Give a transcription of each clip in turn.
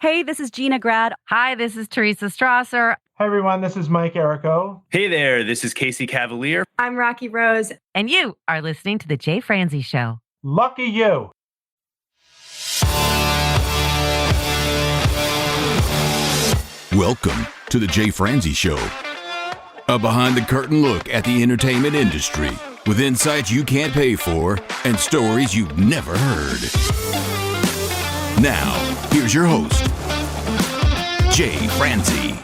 Hey, this is Gina Grad. Hi, this is Teresa Strasser. Hi, everyone. This is Mike Errico. Hey there. This is Casey Cavalier. I'm Rocky Rose. And you are listening to The Jay Franzi Show. Lucky you. Welcome to The Jay Franzi Show. A behind-the-curtain look at the entertainment industry with insights you can't pay for and stories you've never heard. Now, here's your host, Jay Franzi.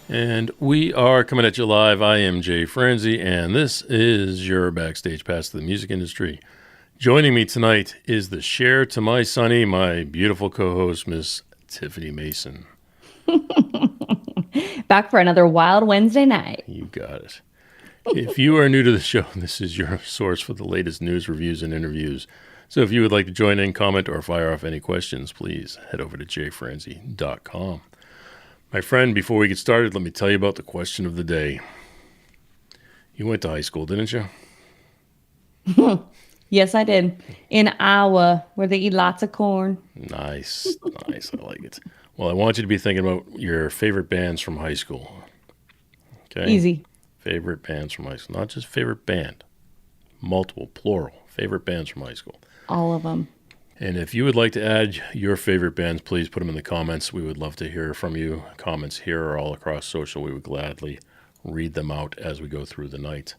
And we are coming at you live. I am Jay Franzi, and this is your Backstage Pass to the music industry. Joining me tonight is the Cher to my Sonny, my beautiful co-host, Miss Tiffany Mason. Back for another wild Wednesday night. You got it. If you are new to the show, this is your source for the latest news, reviews, and interviews. So if you would like to join in, comment, or fire off any questions, please head over to jfranzi.com. My friend, before we get started, let me tell you about the question of the day. You went to high school, didn't you? Yes, I did. In Iowa, where they eat lots of corn. Nice. I like it. Well, I want you to be thinking about your favorite bands from high school. Okay? Easy. Favorite bands from high school. Not just favorite band. Multiple, plural. Favorite bands from high school. All of them. And if you would like to add your favorite bands, please put them in the comments. We would love to hear from you. Comments here or all across social. We would gladly read them out as we go through the night.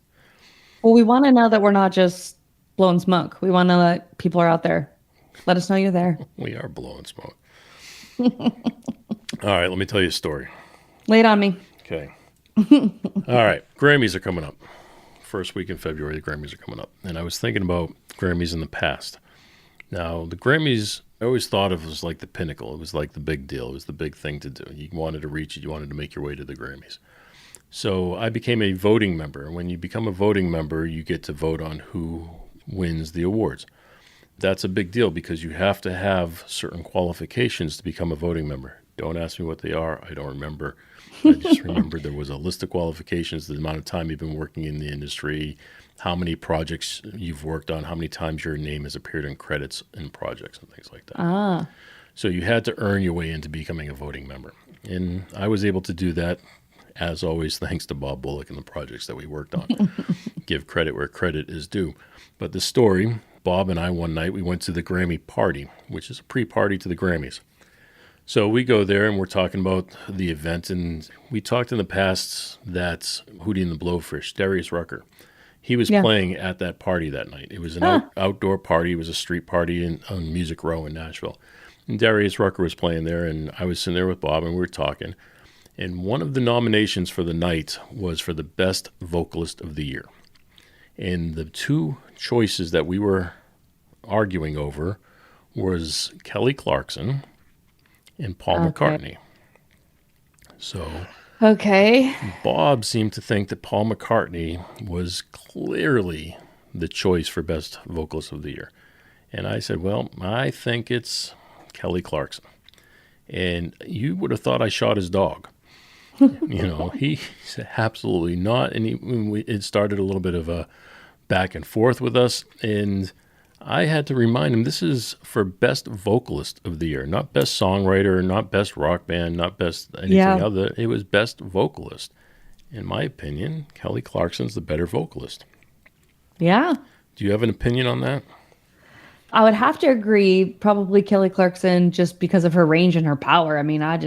Well, we want to know that we're not just blowing smoke. We want to know that people are out there. Let us know you're there. We are blowing smoke. All right, let me tell you a story. Lay it on me. Okay. All right, Grammys are coming up. First week in February, the Grammys are coming up. And I was thinking about Grammys in the past. Now, the Grammys, I always thought of as like the pinnacle. It was like the big deal. It was the big thing to do. You wanted to reach it. You wanted to make your way to the Grammys. So I became a voting member. When you become a voting member, you get to vote on who wins the awards. That's a big deal because you have to have certain qualifications to become a voting member. Don't ask me what they are. I don't remember. I just remembered there was a list of qualifications, the amount of time you've been working in the industry, how many projects you've worked on, how many times your name has appeared in credits in projects and things like that. So you had to earn your way into becoming a voting member. And I was able to do that, as always, thanks to Bob Bullock and the projects that we worked on. Give credit where credit is due. But the story, Bob and I one night, we went to the Grammy party, which is a pre-party to the Grammys. So we go there and we're talking about the event. And we talked in the past that Hootie and the Blowfish, Darius Rucker, he was playing at that party that night. It was an outdoor party. It was a street party on Music Row in Nashville. And Darius Rucker was playing there, and I was sitting there with Bob, and we were talking. And one of the nominations for the night was for the Best Vocalist of the Year. And the two choices that we were arguing over was Kelly Clarkson and Paul McCartney. So... Okay. Bob seemed to think that Paul McCartney was clearly the choice for Best Vocalist of the Year. And I said, well, I think it's Kelly Clarkson. And you would have thought I shot his dog. He said, absolutely not. And it started a little bit of a back and forth with us. And I had to remind him, this is for Best Vocalist of the Year, not Best Songwriter, not Best Rock Band, not Best anything other. It was Best Vocalist. In my opinion, Kelly Clarkson's the better vocalist. Yeah. Do you have an opinion on that? I would have to agree, probably Kelly Clarkson, just because of her range and her power. I mean, I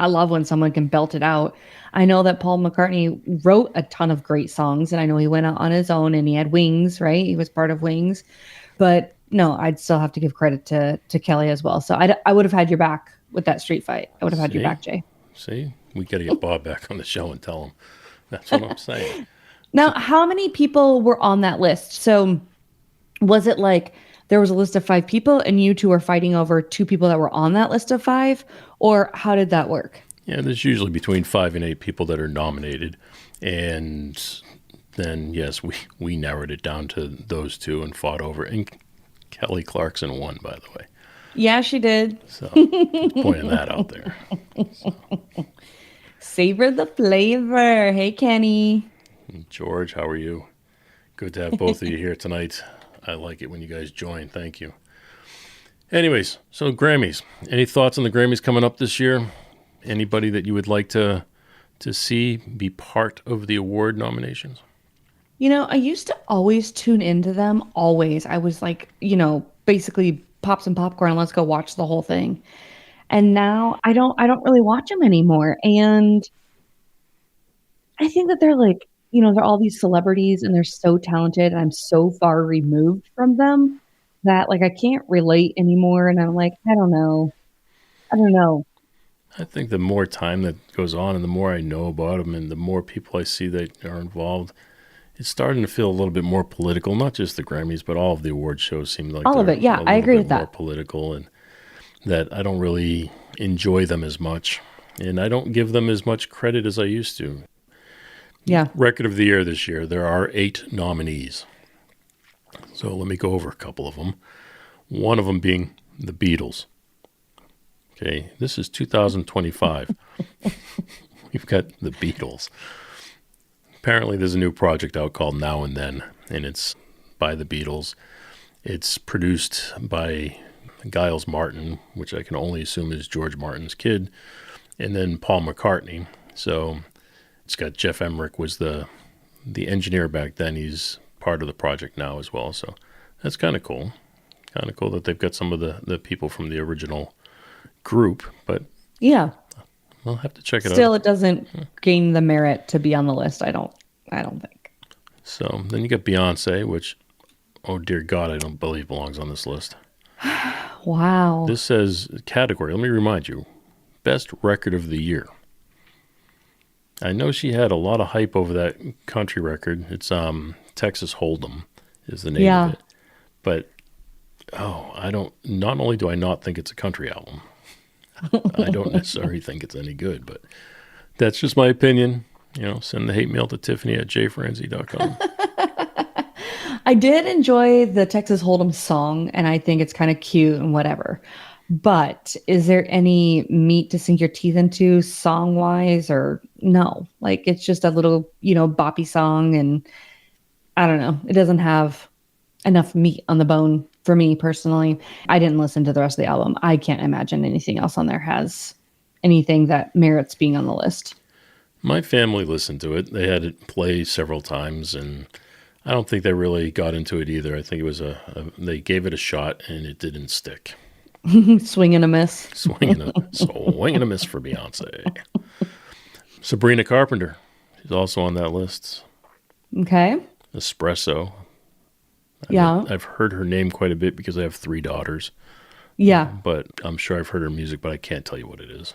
love when someone can belt it out. I know that Paul McCartney wrote a ton of great songs, and I know he went out on his own and he had Wings, right? He was part of Wings. But no, I'd still have to give credit to Kelly as well. So I would have had your back with that street fight. I would have had your back, Jay. See, we got to get Bob back on the show and tell him. That's what I'm saying. Now, how many people were on that list? So was it like there was a list of 5 people and you two were fighting over 2 people that were on that list of 5? Or how did that work? Yeah, there's usually between 5 and 8 people that are nominated. And then, yes, we narrowed it down to those 2 and fought over it. And Kelly Clarkson won, by the way. Yeah, she did. So, pointing that out there. Savor the flavor. Hey, Kenny. George, how are you? Good to have both of you here tonight. I like it when you guys join. Thank you. Anyways, so Grammys. Any thoughts on the Grammys coming up this year? Anybody that you would like to see be part of the award nominations? You know, I used to always tune into them. Always. I was like, basically pop some popcorn. Let's go watch the whole thing. And now I don't really watch them anymore. And I think that they're like, they're all these celebrities and they're so talented. And I'm so far removed from them that like I can't relate anymore. And I'm like, I don't know. I think the more time that goes on and the more I know about them and the more people I see that are involved, it's starting to feel a little bit more political. Not just the Grammys, but all of the award shows seem like all of it. Yeah, I agree with that. More political, and that I don't really enjoy them as much, and I don't give them as much credit as I used to. Yeah. Record of the year this year, there are 8 nominees. So let me go over a couple of them. One of them being the Beatles. Okay, this is 2025. We've got the Beatles. Apparently there's a new project out called Now and Then, and it's by the Beatles. It's produced by Giles Martin, which I can only assume is George Martin's kid, and then Paul McCartney. So it's got Jeff Emmerich was the engineer back then. He's part of the project now as well. So that's kind of cool. Kind of cool that they've got some of the people from the original group, but yeah, we'll have to check it out. Still, it doesn't gain the merit to be on the list. I don't think. So then you got Beyonce, which, oh dear God, I don't believe belongs on this list. Wow. This says category. Let me remind you, best record of the year. I know she had a lot of hype over that country record. It's Texas Hold'em is the name of it. But not only do I not think it's a country album, I don't necessarily think it's any good, but that's just my opinion. Send the hate mail to Tiffany at jfranzi.com. I did enjoy the Texas Hold'em song, and I think it's kind of cute and whatever. But is there any meat to sink your teeth into song-wise, or no? Like, it's just a little, boppy song, and I don't know. It doesn't have enough meat on the bone for me personally. I didn't listen to the rest of the album. I can't imagine anything else on there has anything that merits being on the list. My family listened to it. They had it play several times, and I don't think they really got into it either. I think it was they gave it a shot, and it didn't stick. Swing and a miss. Swing and a miss for Beyonce. Sabrina Carpenter. She's also on that list. Okay. Espresso. Yeah. I've heard her name quite a bit because I have 3 daughters. Yeah. But I'm sure I've heard her music, but I can't tell you what it is.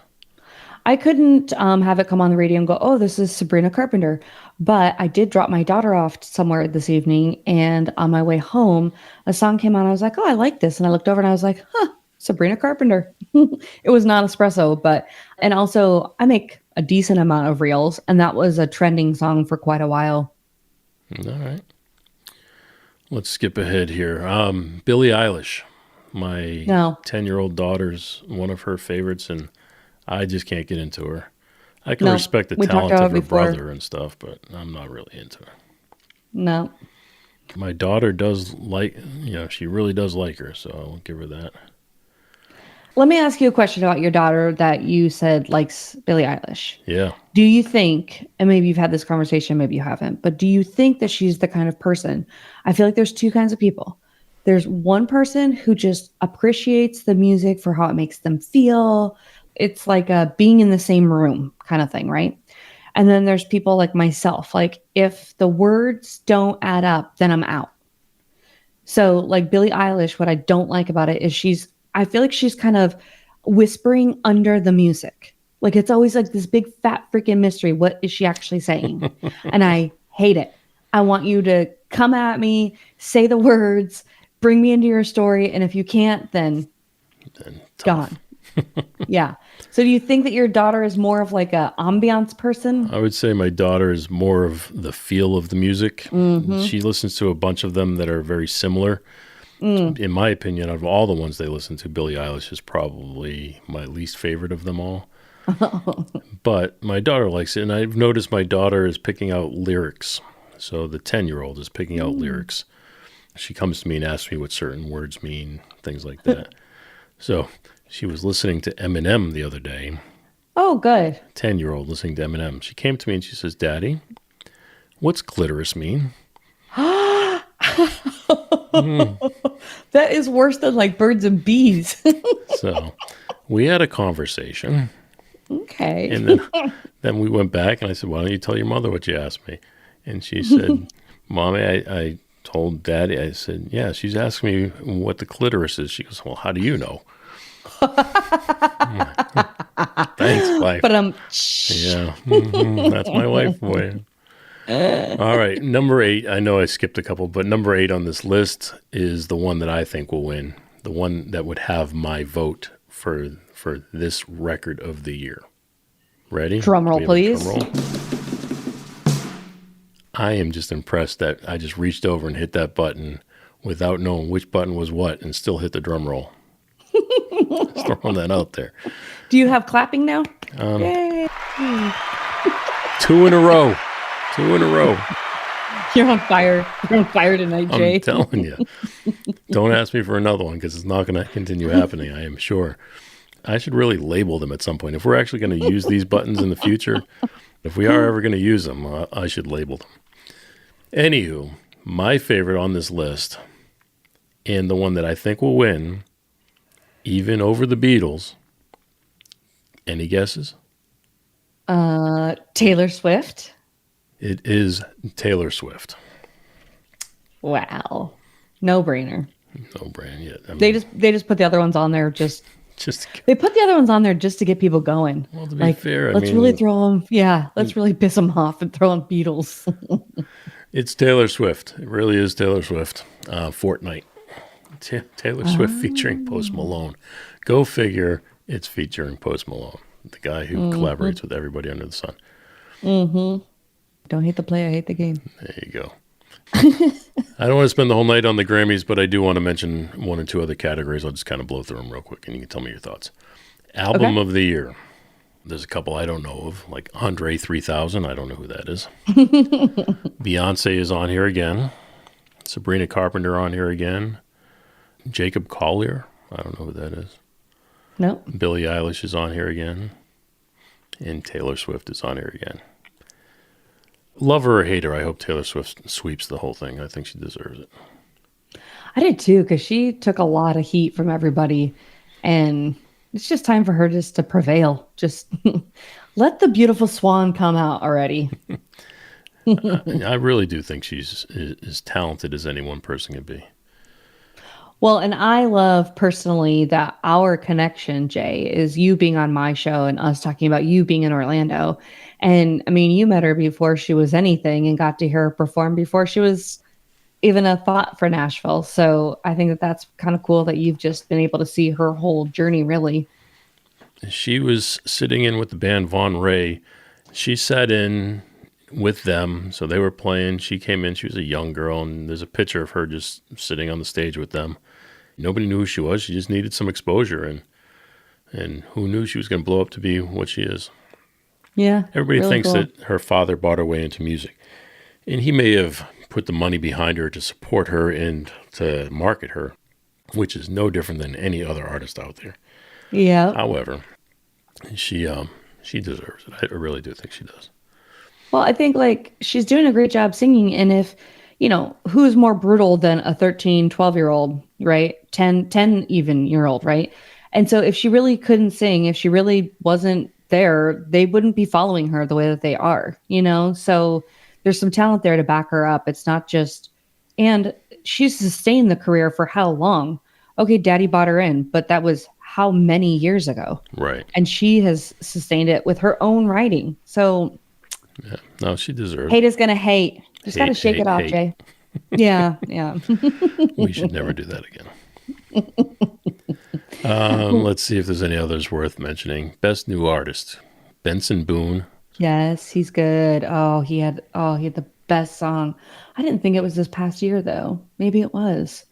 I couldn't have it come on the radio and go, oh, this is Sabrina Carpenter. But I did drop my daughter off somewhere this evening, and on my way home, a song came on. I was like, oh, I like this. And I looked over and I was like, Sabrina Carpenter. It was not Espresso, and also I make a decent amount of reels, and that was a trending song for quite a while. All right. Let's skip ahead here. Billie Eilish, my 10-year-old daughter's one of her favorites, and I just can't get into her. I can respect the talent of her brother and stuff, but I'm not really into her. No. My daughter does she really does like her, so I'll give her that. Let me ask you a question about your daughter that you said likes Billie Eilish. Yeah. Do you think, and maybe you've had this conversation, maybe you haven't, but do you think that she's the kind of person? I feel like there's 2 kinds of people. There's one person who just appreciates the music for how it makes them feel. It's like a being in the same room kind of thing, right? And then there's people like myself. Like, if the words don't add up, then I'm out. So like Billie Eilish, what I don't like about it is I feel like she's kind of whispering under the music. Like, it's always like this big fat freaking mystery. What is she actually saying? And I hate it. I want you to come at me, say the words, bring me into your story. And if you can't, then gone. Yeah. So do you think that your daughter is more of like a ambiance person? I would say my daughter is more of the feel of the music. Mm-hmm. She listens to a bunch of them that are very similar. In my opinion, out of all the ones they listen to, Billie Eilish is probably my least favorite of them all. But my daughter likes it, and I've noticed my daughter is picking out lyrics. So the 10-year-old is picking out lyrics. She comes to me and asks me what certain words mean, things like that. So she was listening to Eminem the other day. Oh, good. 10-year-old listening to Eminem. She came to me and she says, "Daddy, what's clitoris mean?" That is worse than like birds and bees. So we had a conversation. Okay. And then we went back and I said, "Why don't you tell your mother what you asked me?" And she said, "Mommy, I told Daddy." I said, "Yeah, she's asking me what the clitoris is." She goes, "Well, how do you know?" Thanks, wife. But Yeah, that's my wife for you. All right, number 8. I know I skipped a couple, but number 8 on this list is the one that I think will win, the one that would have my vote for this record of the year. Ready? Drum roll, please. Drum roll? I am just impressed that I just reached over and hit that button without knowing which button was what and still hit the drum roll. Just throwing that out there. Do you have clapping now? Yay. 2 in a row. 2 in a row. You're on fire. You're on fire tonight, Jay. I'm telling you. Don't ask me for another one because it's not going to continue happening, I am sure. I should really label them at some point. If we're actually going to use these buttons in the future, if we are ever going to use them, I should label them. Anywho, my favorite on this list, and the one that I think will win, even over the Beatles. Any guesses? Taylor Swift. It is Taylor Swift. Wow. No brainer. No brand yet. I mean, They just put the other ones on there they put the other ones on there just to get people going. Well, to be fair, let's really throw them. Yeah, let's really piss them off and throw on Beatles. It's Taylor Swift. It really is Taylor Swift. Fortnite. Taylor Swift featuring Post Malone. Go figure. It's featuring Post Malone, the guy who collaborates with everybody under the sun. Mm-hmm. Don't hate the player, hate the game. There you go. I don't want to spend the whole night on the Grammys, but I do want to mention 1 or 2 other categories. I'll just kind of blow through them real quick, and you can tell me your thoughts. Album of the year. There's a couple I don't know of, like Andre 3000. I don't know who that is. Beyonce is on here again. Sabrina Carpenter on here again. Jacob Collier. I don't know who that is. No. Billie Eilish is on here again. And Taylor Swift is on here again. Lover or hater, I hope Taylor Swift sweeps the whole thing. I think she deserves it. I did too, because she took a lot of heat from everybody. And it's just time for her just to prevail. Just let the beautiful swan come out already. I really do think she's as talented as any one person can be. Well, and I love personally that our connection, Jay, is you being on my show and us talking about you being in Orlando. And I mean, you met her before she was anything and got to hear her perform before she was even a thought for Nashville. So I think that that's kind of cool that you've just been able to see her whole journey, really. She was sitting in with the band Von Ray. She sat in with them. So they were playing. She came in. She was a young girl. And there's a picture of her just sitting on the stage with them. Nobody knew who she was. She just needed some exposure. And who knew she was going to blow up to be what she is. Yeah. Everybody really thinks cool. that her father bought her way into music. And he may have put the money behind her to support her and to market her, which is no different than any other artist out there. Yeah. However, she deserves it. I really do think she does. Well, I think like she's doing a great job singing. And if, who's more brutal than a 13, 12-year-old, right? 10 even year old, right? And so if she really couldn't sing, if she really wasn't there, they wouldn't be following her the way that they are, So there's some talent there to back her up. It's not just, and she's sustained the career for how long? Okay, Daddy bought her in, but that was how many years ago? Right. And she has sustained it with her own writing. So yeah, no, she deserves hate is going to hate. Just got to shake it off, hate. Jay. Yeah. We should never do that again. Let's see if there's any others worth mentioning. Best New Artist, Benson Boone. Yes, he's good. He had the best song. I didn't think it was this past year though. Maybe it was.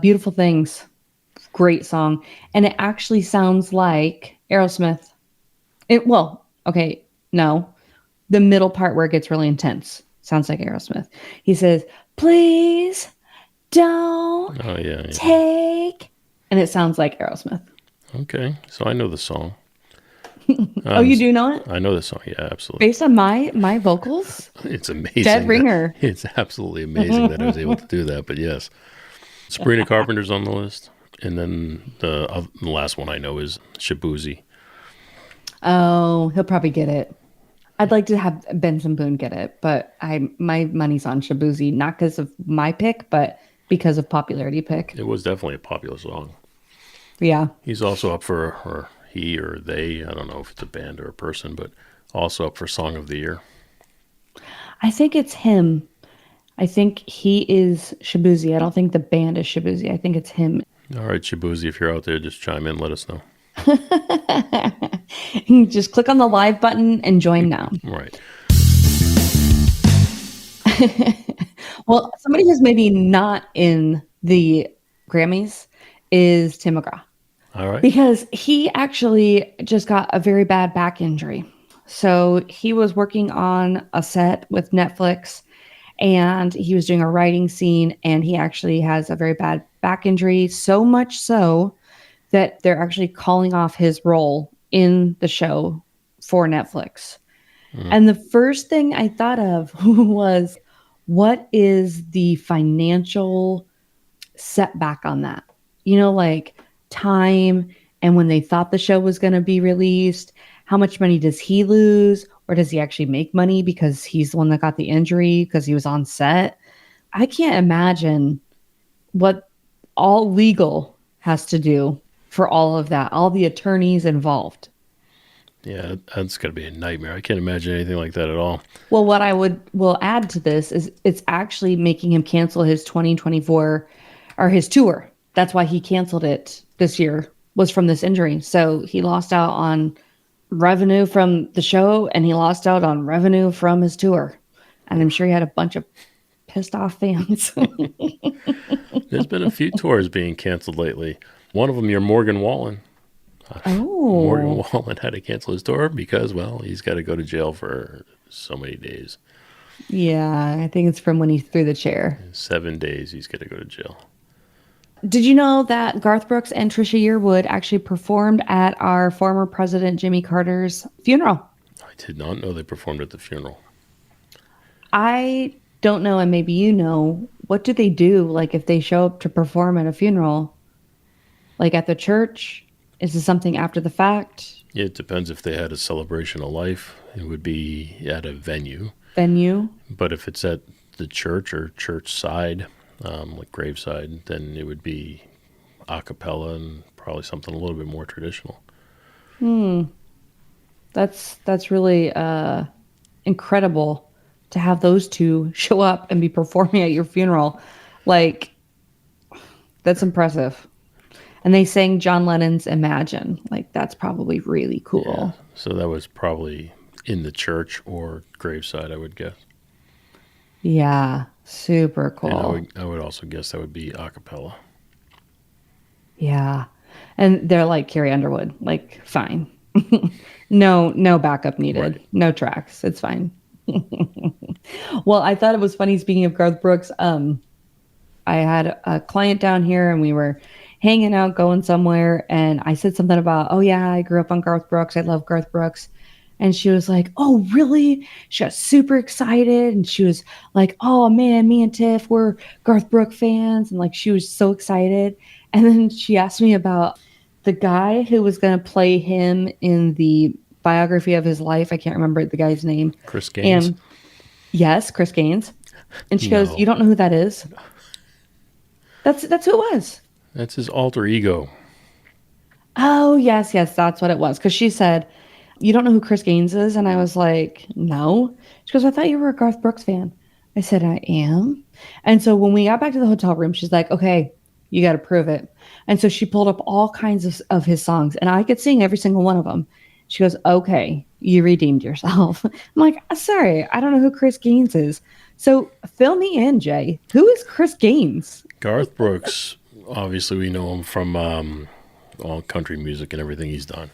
Beautiful Things. Great song. And it actually sounds like Aerosmith. Okay, no. The middle part where it gets really intense sounds like Aerosmith. He says, "Please don't take," and it sounds like Aerosmith. Okay, so I know the song. Oh, you do know it? I know the song. Yeah, absolutely. Based on my vocals? It's amazing. Dead ringer. It's absolutely amazing that I was able to do that. But yes, Sabrina Carpenter's on the list. And then the last one I know is Shaboozy. Oh, he'll probably get it. I'd like to have Benson Boone get it, but my money's on Shaboozy, not because of my pick, but because of popularity pick. It was definitely a popular song. Yeah. He's also up for, or he or they, I don't know if it's a band or a person, but also up for Song of the Year. I think it's him. I think he is Shaboozy. I don't think the band is Shaboozy. I think it's him. All right, Shaboozy, if you're out there, just chime in, let us know. Just click on the live button and join now. Right. Well, somebody who's maybe not in the Grammys is Tim McGraw. All right. Because he actually just got a very bad back injury. So he was working on a set with Netflix and he was doing a writing scene and he actually has a very bad back injury. So much so that they're actually calling off his role in the show for Netflix. And the first thing I thought of was, what is the financial setback on that? You know, like time and when they thought the show was going to be released, how much money does he lose? Or does he actually make money because he's the one that got the injury because he was on set? I can't imagine what all legal has to do for all of that, all the attorneys involved. Yeah, that's got to be a nightmare. I can't imagine anything like that at all. Well, what I will add to this is it's actually making him cancel his 2024 or his tour. That's why he canceled it this year, was from this injury. So he lost out on revenue from the show and he lost out on revenue from his tour. And I'm sure he had a bunch of pissed off fans. There's been a few tours being canceled lately. One of them, your Morgan Wallen. Morgan Wallen had to cancel his tour because, well, he's got to go to jail for so many days. Yeah, I think it's from when he threw the chair. 7 days he's got to go to jail. Did you know that Garth Brooks and Trisha Yearwood actually performed at our former president Jimmy Carter's funeral? I did not know they performed at the funeral. I don't know, and maybe you know, what do they do, like, if they show up to perform at a funeral? Like, at the church? Is it something after the fact? Yeah, it depends if they had a celebration of life. It would be at a venue. But if it's at the church or church side, like graveside, then it would be a cappella and probably something a little bit more traditional. That's really incredible to have those two show up and be performing at your funeral. Like, that's impressive. And they sang John Lennon's Imagine. Like, that's probably really cool. Yeah, so that was probably in the church or graveside, I would guess. Yeah, super cool. And I would also guess that would be a cappella. Yeah. And they're like Carrie Underwood, like, fine. No backup needed. Right. No tracks. It's fine. Well, I thought it was funny, speaking of Garth Brooks, I had a client down here and we were hanging out, going somewhere, and I said something about, oh yeah, I grew up on Garth Brooks. I love Garth Brooks. And she was like, oh, really? She got super excited. And she was like, oh man, me and Tiff, we're Garth Brooks fans. And like, she was so excited. And then she asked me about the guy who was going to play him in the biography of his life. I can't remember the guy's name. Chris Gaines. And yes, Chris Gaines. And she goes, you don't know who that is? That's who it was. That's his alter ego. Oh, yes, that's what it was. Because she said, you don't know who Chris Gaines is? And I was like, no. She goes, I thought you were a Garth Brooks fan. I said, I am. And so when we got back to the hotel room, she's like, okay, you got to prove it. And so she pulled up all kinds of his songs, and I could sing every single one of them. She goes, okay, you redeemed yourself. I'm like, sorry, I don't know who Chris Gaines is. So fill me in, Jay. Who is Chris Gaines? Garth Brooks, obviously we know him from all country music and everything he's done.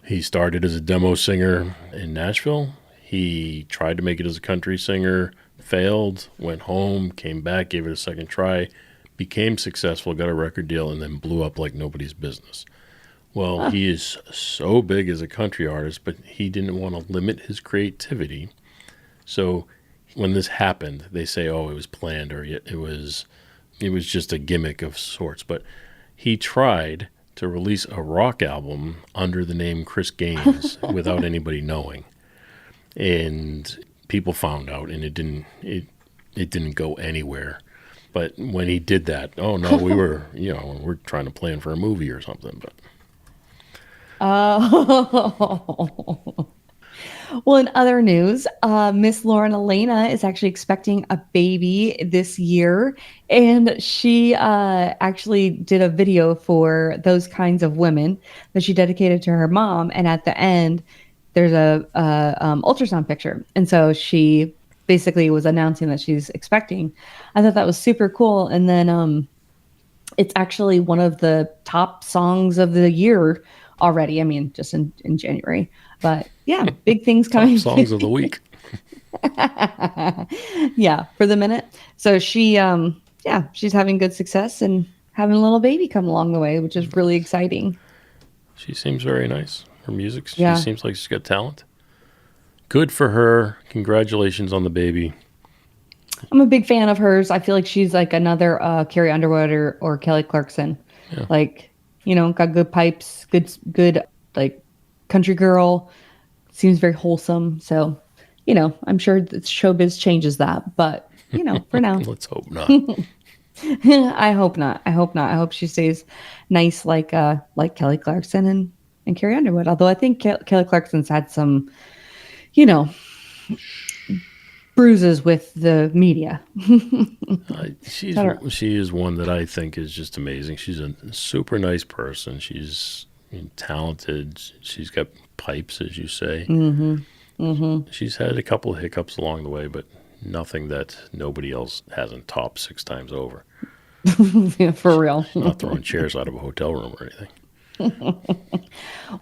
He started as a demo singer in Nashville. He tried to make it as a country singer, failed, went home, came back, gave it a second try, became successful, got a record deal, and then blew up like nobody's business. Well, he is so big as a country artist, but he didn't want to limit his creativity. So when this happened, they say, oh, it was planned, or it was just a gimmick of sorts. But he tried to release a rock album under the name Chris Gaines without anybody knowing. And people found out, and it didn't go anywhere. But when he did that, oh no, we're trying to plan for a movie or something. But well, in other news, Miss Lauren Elena is actually expecting a baby this year, and she actually did a video for Those Kinds of Women that she dedicated to her mom. And at the end, there's a ultrasound picture, and so she basically was announcing that she's expecting. I thought that was super cool. And then it's actually one of the top songs of the year already. I mean, just in January. But yeah, big things coming. Top songs of the week. Yeah, for the minute. So she's having good success and having a little baby come along the way, which is really exciting. She seems very nice. Her music, she seems like she's got talent. Good for her. Congratulations on the baby. I'm a big fan of hers. I feel like she's like another Carrie Underwood or Kelly Clarkson. Yeah. Like, got good pipes, good like country girl. Seems very wholesome. So, I'm sure that showbiz changes that. But, for now. Let's hope not. I hope not. I hope she stays nice like Kelly Clarkson and Carrie Underwood. Although I think Kelly Clarkson's had some, bruises with the media. She is one that I think is just amazing. She's a super nice person. She's talented. She's got pipes, as you say. Mm-hmm. Mm-hmm. She's had a couple of hiccups along the way, but nothing that nobody else hasn't topped 6 times over. Yeah, for real. She's not throwing chairs out of a hotel room or anything.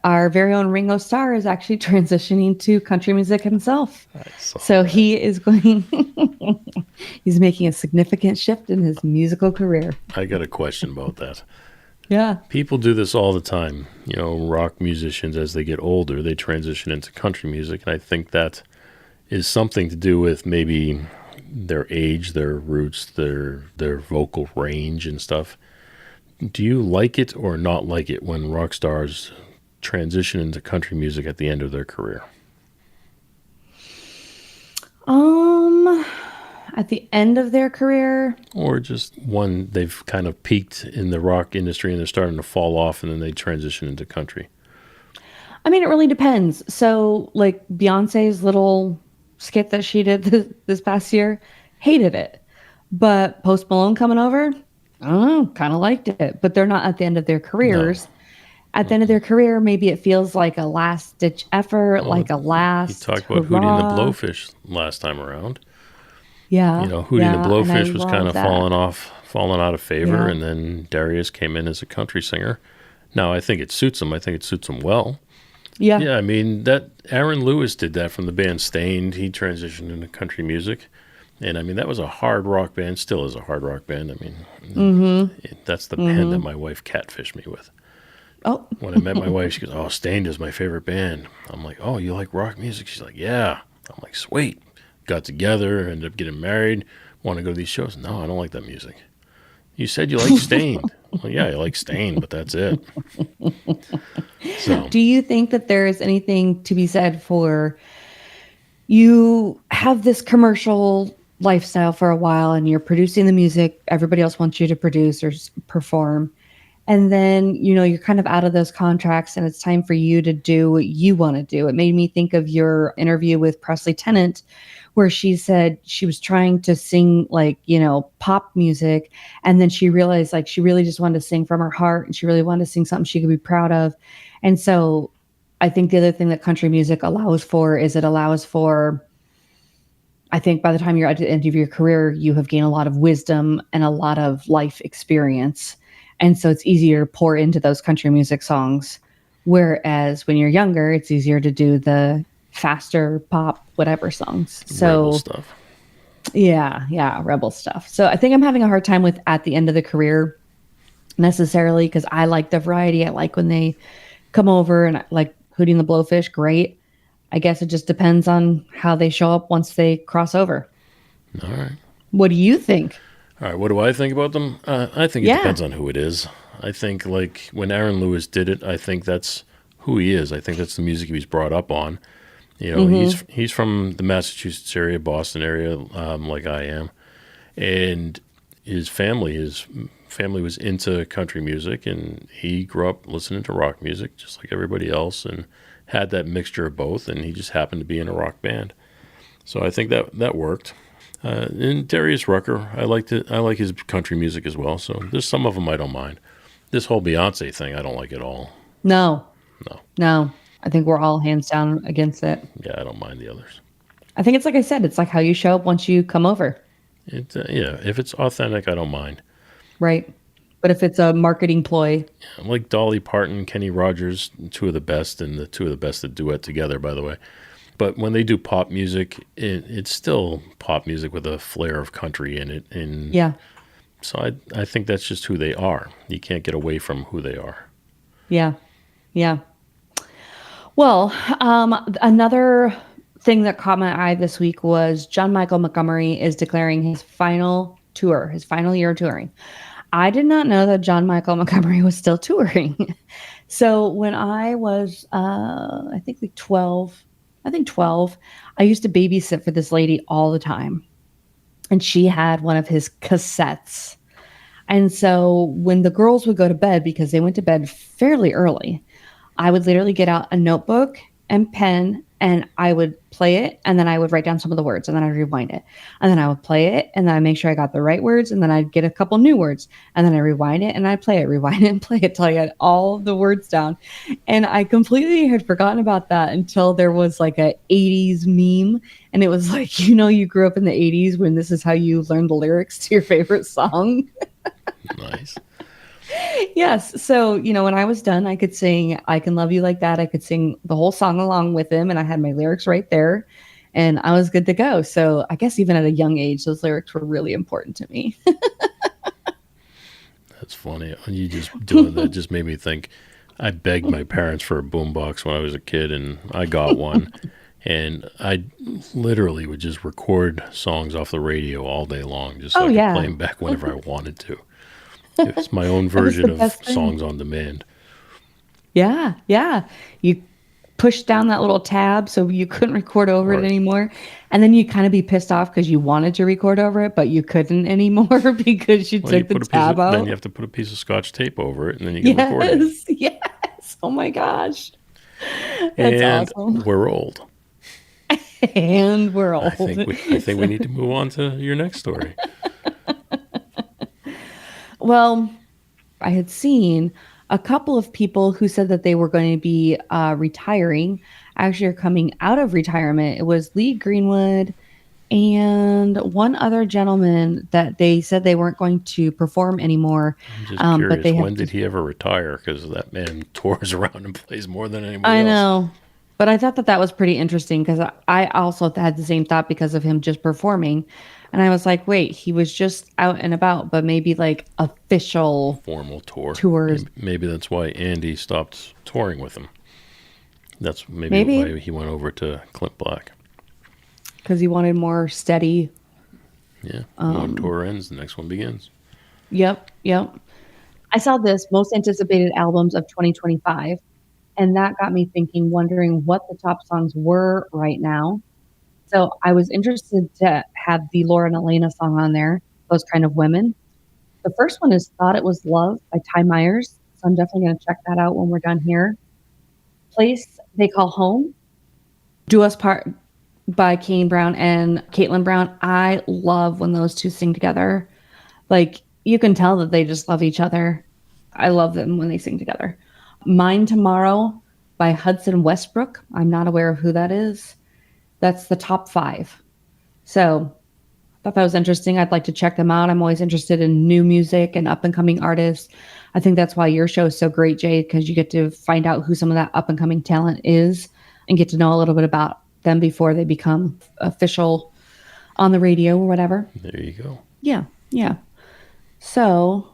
Our very own Ringo Starr is actually transitioning to country music himself. So he is he's making a significant shift in his musical career. I got a question about that. Yeah. People do this all the time. Rock musicians, as they get older, they transition into country music. And I think that is something to do with maybe their age, their roots, their vocal range and stuff. Do you like it or not like it when rock stars transition into country music at the end of their career? At the end of their career? Or just when they've kind of peaked in the rock industry and they're starting to fall off and then they transition into country? I mean, it really depends. So, like Beyonce's little skit that she did this past year, hated it. But Post Malone coming over, I don't know, kind of liked it. But they're not at the end of their careers. No. At the end of their career, maybe it feels like a last-ditch effort, like a last You talked about hurrah. Hootie and the Blowfish last time around. Yeah. Hootie and the Blowfish was kind of falling out of favor, and then Darius came in as a country singer. Now, I think it suits him. I think it suits him well. Yeah. Yeah, I mean, that Aaron Lewis did that from the band Stained. He transitioned into country music. And, I mean, that was a hard rock band, still is a hard rock band. I mean, that's the band that my wife catfished me with. Oh. When I met my wife, she goes, "Oh, Stained is my favorite band." I'm like, "Oh, you like rock music?" She's like, "Yeah." I'm like, "Sweet." Got together, ended up getting married, want to go to these shows. No, I don't like that music. You said you like Stained. Well, yeah, I like Stained, but that's it. So, do you think that there is anything to be said for you have this commercial lifestyle for a while and you're producing the music everybody else wants you to produce or perform, and then you're kind of out of those contracts and it's time for you to do what you want to do? It made me think of your interview with Presley Tennant, where she said she was trying to sing pop music, and then she realized she really just wanted to sing from her heart, and she really wanted to sing something she could be proud of. And so I think the other thing that country music allows for is I think by the time you're at the end of your career, you have gained a lot of wisdom and a lot of life experience. And so it's easier to pour into those country music songs Whereas when you're younger, it's easier to do the faster pop, whatever songs. So Rebel stuff. Yeah, rebel stuff. So I think I'm having a hard time with at the end of the career necessarily, because I like the variety. I like when they come over, and I like Hootie and the Blowfish. Great. I guess it just depends on how they show up once they cross over. All right. What do you think? All right, what do I think about them? I think it depends on who it is. I think, like, when Aaron Lewis did it, I think that's who he is. I think that's the music he was brought up on. You know, he's from the Massachusetts area, Boston area, like I am. And his family was into country music, and he grew up listening to rock music just like everybody else, and had that mixture of both, and he just happened to be in a rock band. So I think that worked. And Darius Rucker, I like his country music as well. So there's some of them I don't mind. This whole Beyonce thing, I don't like at all. No. I think we're all hands down against it. Yeah, I don't mind the others. I think it's like I said, it's like how you show up once you come over. If it's authentic, I don't mind. Right. But if it's a marketing ploy. Yeah, like Dolly Parton, Kenny Rogers, two of the best, and the two of the best that duet together, by the way. But when they do pop music, it's still pop music with a flair of country in it. And yeah. So I think that's just who they are. You can't get away from who they are. Yeah. Well, another thing that caught my eye this week was John Michael Montgomery is declaring his final year of touring. I did not know that John Michael Montgomery was still touring. So when I was, I think 12, I used to babysit for this lady all the time. And she had one of his cassettes. And so when the girls would go to bed, because they went to bed fairly early, I would literally get out a notebook and pen, and I would play it, and then I would write down some of the words, and then I'd rewind it. And then I would play it, and then I'd make sure I got the right words, and then I'd get a couple new words. And then I rewind it, and I'd play it, rewind it, and play it till I got all the words down. And I completely had forgotten about that until there was like a 80s meme. And it was like, you grew up in the 80s when this is how you learned the lyrics to your favorite song. Nice. Yes. So, when I was done, I could sing I Can Love You Like That. I could sing the whole song along with him, and I had my lyrics right there, and I was good to go. So I guess even at a young age, those lyrics were really important to me. That's funny. You just doing that just made me think. I begged my parents for a boombox when I was a kid, and I got one. And I literally would just record songs off the radio all day long, just so I could play them back whenever I wanted to. It's my own version of songs on demand. Yeah. You push down that little tab so you couldn't record over it anymore. And then you kind of be pissed off because you wanted to record over it, but you couldn't anymore because you took the tab out. Then you have to put a piece of Scotch tape over it, and then you can record it. Yes. Oh my gosh. That's awesome. We're old. And we're old. I think we need to move on to your next story. Well, I had seen a couple of people who said that they were going to be retiring, actually are coming out of retirement. It was Lee Greenwood and one other gentleman that they said they weren't going to perform anymore. I'm just curious, when did he ever retire? Because that man tours around and plays more than anybody else. I know. But I thought that was pretty interesting because I also had the same thought because of him just performing. And I was like, wait, he was just out and about, but maybe like official formal tours. Maybe that's why Andy stopped touring with him. That's maybe why he went over to Clint Black. Because he wanted more steady. Yeah. One tour ends, the next one begins. Yep. I saw this most anticipated albums of 2025. And that got me thinking, wondering what the top songs were right now. So I was interested to have the Laura and Elena song on there, Those Kind of Women. The first one is Thought It Was Love by Ty Myers. So I'm definitely going to check that out when we're done here. Place They Call Home. Do Us Part by Kane Brown and Caitlin Brown. I love when those two sing together. Like, you can tell that they just love each other. I love them when they sing together. Mine Tomorrow by Hudson Westbrook. I'm not aware of who that is. That's the top 5. So Thought that was interesting. I'd like to check them out. I'm always interested in new music and up and coming artists. I think that's why your show is so great, Jay, because you get to find out who some of that up and coming talent is and get to know a little bit about them before they become official on the radio or whatever. There you go. Yeah. So,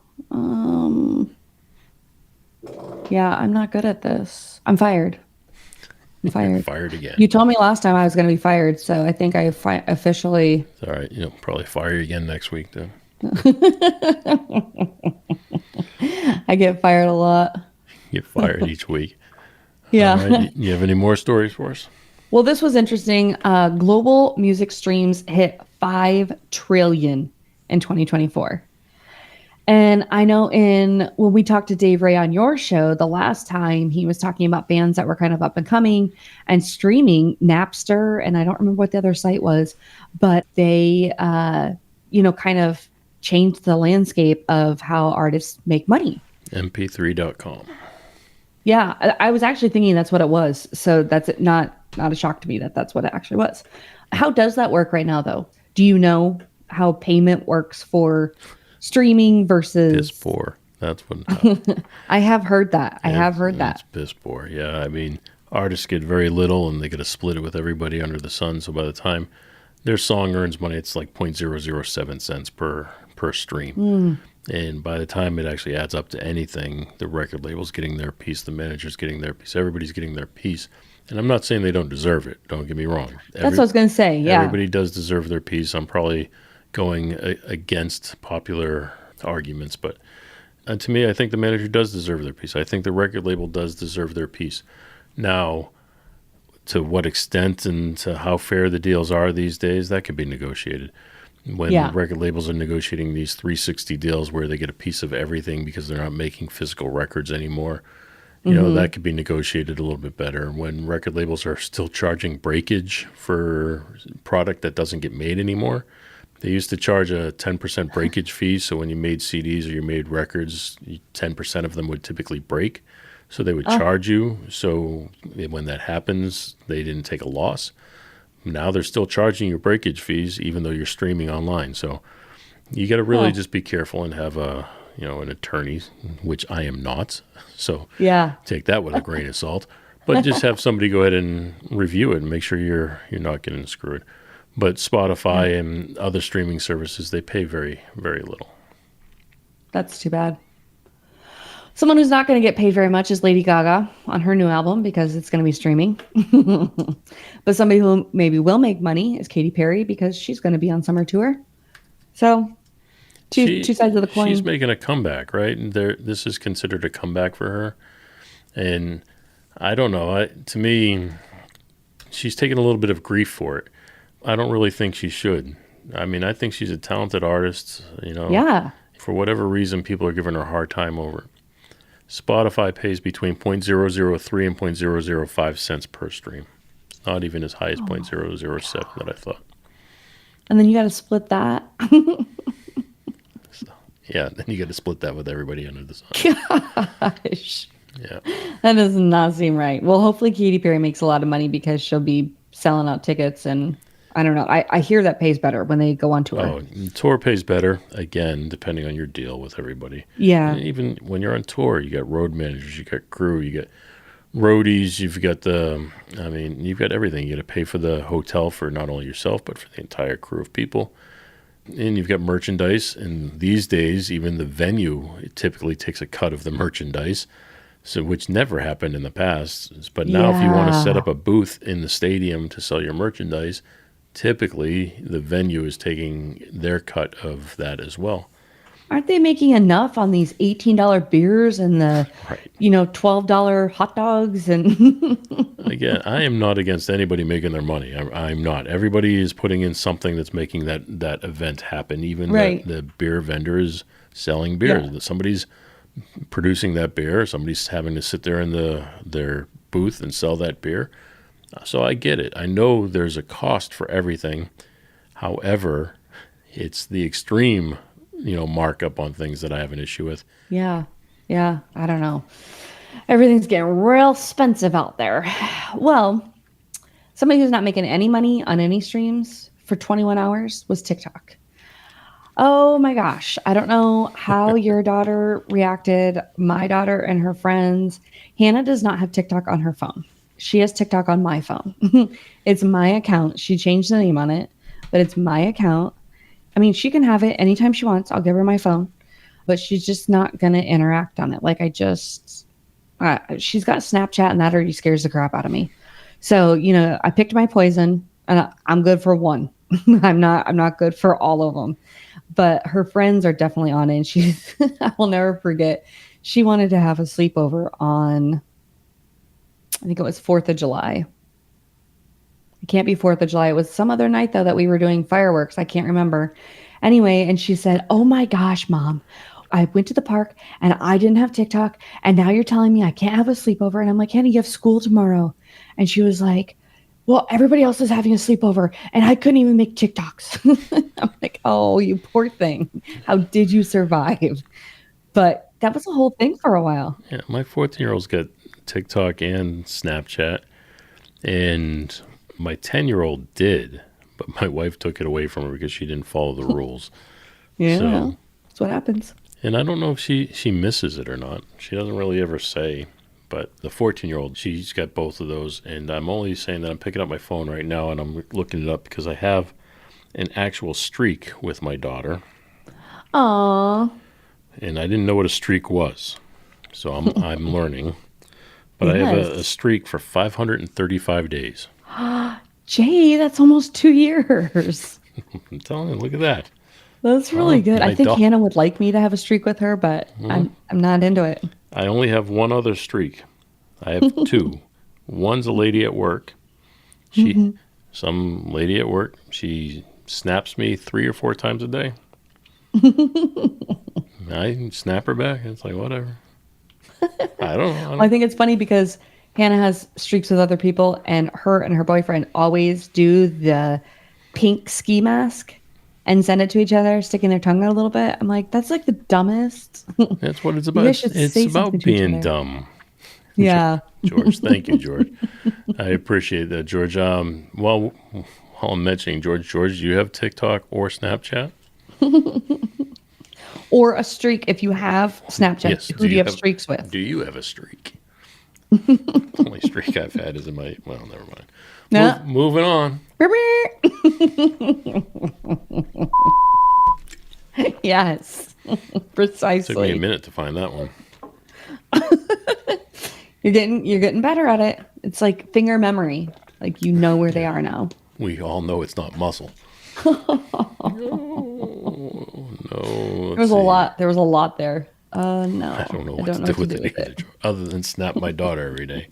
yeah, I'm not good at this. I'm fired. Fired again. You told me last time I was going to be fired, so I think I officially. It's all right. You'll probably fire you again next week, then. I get fired a lot. You get fired each week. Yeah. All right. You have any more stories for us? Well, this was interesting. Global music streams hit 5 trillion in 2024. And I know when we talked to Dave Ray on your show, the last time he was talking about bands that were kind of up and coming and streaming, Napster, and I don't remember what the other site was, but they, kind of changed the landscape of how artists make money. mp3.com. Yeah, I was actually thinking that's what it was. So that's not a shock to me that that's what it actually was. How does that work right now, though? Do you know how payment works for streaming versus Piss poor. That's what I have heard that. I have heard that. It's piss poor. Yeah, I mean, artists get very little and they got to split it with everybody under the sun. So by the time their song earns money, it's like 0.007 cents per stream. And by the time it actually adds up to anything, the record label's getting their piece, the manager's getting their piece, everybody's getting their piece. And I'm not saying they don't deserve it. Don't get me wrong. That's what I was going to say. Yeah. Everybody does deserve their piece. I'm probably going against popular arguments, but to me, I think the manager does deserve their piece. I think the record label does deserve their piece. Now, to what extent and to how fair the deals are these days, that could be negotiated. When record labels are negotiating these 360 deals where they get a piece of everything because they're not making physical records anymore, you know, that could be negotiated a little bit better. When record labels are still charging breakage for product that doesn't get made anymore, they used to charge a 10% breakage fee. So when you made CDs or you made records, 10% of them would typically break. So they would charge you. So when that happens, they didn't take a loss. Now they're still charging you breakage fees, even though you're streaming online. So you got to really just be careful and have an attorney, which I am not. So take that with a grain of salt. But just have somebody go ahead and review it and make sure you're not getting screwed. But Spotify and other streaming services, they pay very, very little. That's too bad. Someone who's not going to get paid very much is Lady Gaga on her new album because it's going to be streaming. But somebody who maybe will make money is Katy Perry because she's going to be on summer tour. So two sides of the coin. She's making a comeback, right? And this is considered a comeback for her. And I don't know. To me, she's taking a little bit of grief for it. I don't really think she should. I mean, I think she's a talented artist, Yeah. For whatever reason, people are giving her a hard time over it. Spotify pays between 0.003 and 0.005 cents per stream. It's not even as high as 0.007 that I thought. And then you got to split that. Then you got to split that with everybody under the sun. Gosh. Yeah. That does not seem right. Well, hopefully Katy Perry makes a lot of money because she'll be selling out tickets and I don't know. I hear that pays better when they go on tour. Oh, tour pays better, again, depending on your deal with everybody. Yeah. And even when you're on tour, you got road managers, you got crew, you got roadies, you've got you've got everything. You got to pay for the hotel for not only yourself, but for the entire crew of people. And you've got merchandise. And these days, even the venue, it typically takes a cut of the merchandise, so which never happened in the past. But now if you want to set up a booth in the stadium to sell your merchandise, typically the venue is taking their cut of that as well. Aren't they making enough on these $18 beers and the $12 hot dogs? And again, I am not against anybody making their money. I'm not. Everybody is putting in something that's making that event happen. Even the beer vendors selling beers. Yeah. Somebody's producing that beer. Somebody's having to sit there in their booth and sell that beer. So I get it. I know there's a cost for everything. However, it's the extreme, markup on things that I have an issue with. Yeah. I don't know. Everything's getting real expensive out there. Well, somebody who's not making any money on any streams for 21 hours was TikTok. Oh my gosh. I don't know how your daughter reacted. My daughter and her friends. Hannah does not have TikTok on her phone. She has TikTok on my phone. It's my account. She changed the name on it, but it's my account. I mean, she can have it anytime she wants. I'll give her my phone, but she's just not going to interact on it. Like she's got Snapchat and that already scares the crap out of me. So, I picked my poison and I'm good for one. I'm not good for all of them. But her friends are definitely on it. And I will never forget, she wanted to have a sleepover on, I think it was 4th of July. It can't be 4th of July. It was some other night, though, that we were doing fireworks. I can't remember. Anyway, and she said, "Oh my gosh, Mom, I went to the park and I didn't have TikTok. And now you're telling me I can't have a sleepover." And I'm like, "Hannah, you have school tomorrow." And she was like, "Well, everybody else is having a sleepover and I couldn't even make TikToks." I'm like, "Oh, you poor thing. How did you survive?" But that was a whole thing for a while. Yeah, my 14-year-old's got TikTok and Snapchat, and my 10-year-old did, but my wife took it away from her because she didn't follow the rules. Yeah, So, that's what happens. and I don't know if she misses it or not. She doesn't really ever say. But the 14-year-old, she's got both of those. And I'm only saying that I'm picking up my phone right now and I'm looking it up because I have an actual streak with my daughter. Aww. And I didn't know what a streak was. So I'm learning. But I have a streak for 535 days. Jay, that's almost 2 years. I'm telling you, look at that. That's really good. I think dog- Hannah would like me to have a streak with her, but I'm not into it. I only have one other streak. I have two. One's a lady at work. Some lady at work, she snaps me 3 or 4 times a day. I snap her back. It's like, whatever. I don't know. Well, I think it's funny because Hannah has streaks with other people, and her boyfriend always do the pink ski mask and send it to each other, sticking their tongue out a little bit. I'm like, that's like the dumbest. That's what it's about. guys should It's say about something to each being other. dumb. Yeah. George, thank you, George. I appreciate that, George. While I'm mentioning George, do you have TikTok or Snapchat? Or a streak if you have Snapchat. Yes. Who do you have streaks with? Do you have a streak? The only streak I've had is in my. Well, never mind. No. Moving on. Yes. Precisely. Took me a minute to find that one. You're getting better at it. It's like finger memory. Like you know where they are now. We all know it's not muscle. No. There was a lot. There was a lot there. No. I don't know what to do with it either, other than snap my daughter every day.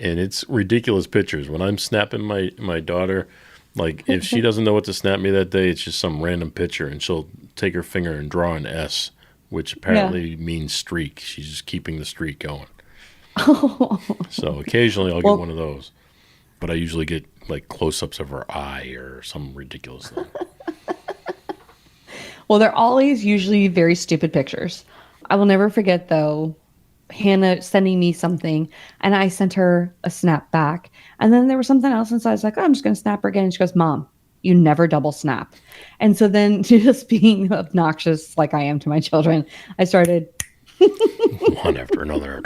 And it's ridiculous pictures. When I'm snapping my daughter, like if she doesn't know what to snap me that day, it's just some random picture, and she'll take her finger and draw an S, which apparently means streak. She's just keeping the streak going. So occasionally I'll get one of those. But I usually get like close-ups of her eye or some ridiculous thing. Well, they're always usually very stupid pictures. I will never forget, though, Hannah sending me something, and I sent her a snap back. And then there was something else, and so I was like, "Oh, I'm just going to snap her again." And she goes, "Mom, you never double snap." And so then, just being obnoxious like I am to my children, I started... One after another.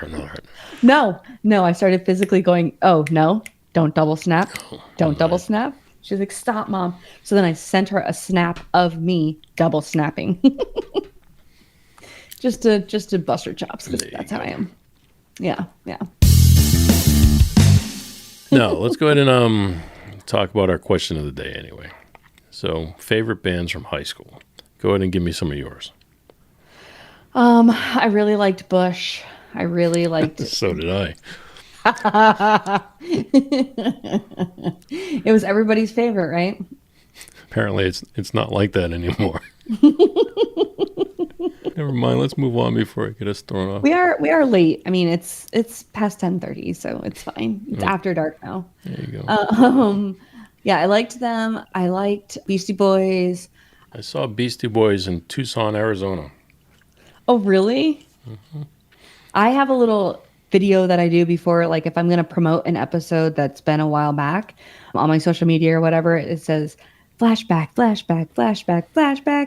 No, I started physically going, "Oh, no, don't double snap. Don't double snap." She's like, "Stop, Mom." So then I sent her a snap of me double snapping. just to bust her chops, because that's how I am. Yeah. No, let's go ahead and talk about our question of the day anyway. So, favorite bands from high school. Go ahead and give me some of yours. I really liked Bush. I really liked So did I. It was everybody's favorite, right? Apparently, it's not like that anymore. Never mind. Let's move on before I get us thrown off. We are late. I mean, it's past 10:30, so it's fine. It's after dark now. There you go. Yeah, I liked them. I liked Beastie Boys. I saw Beastie Boys in Tucson, Arizona. Oh, really? Mm-hmm. I have a little video that I do before, like if I'm going to promote an episode that's been a while back on my social media or whatever. It says flashback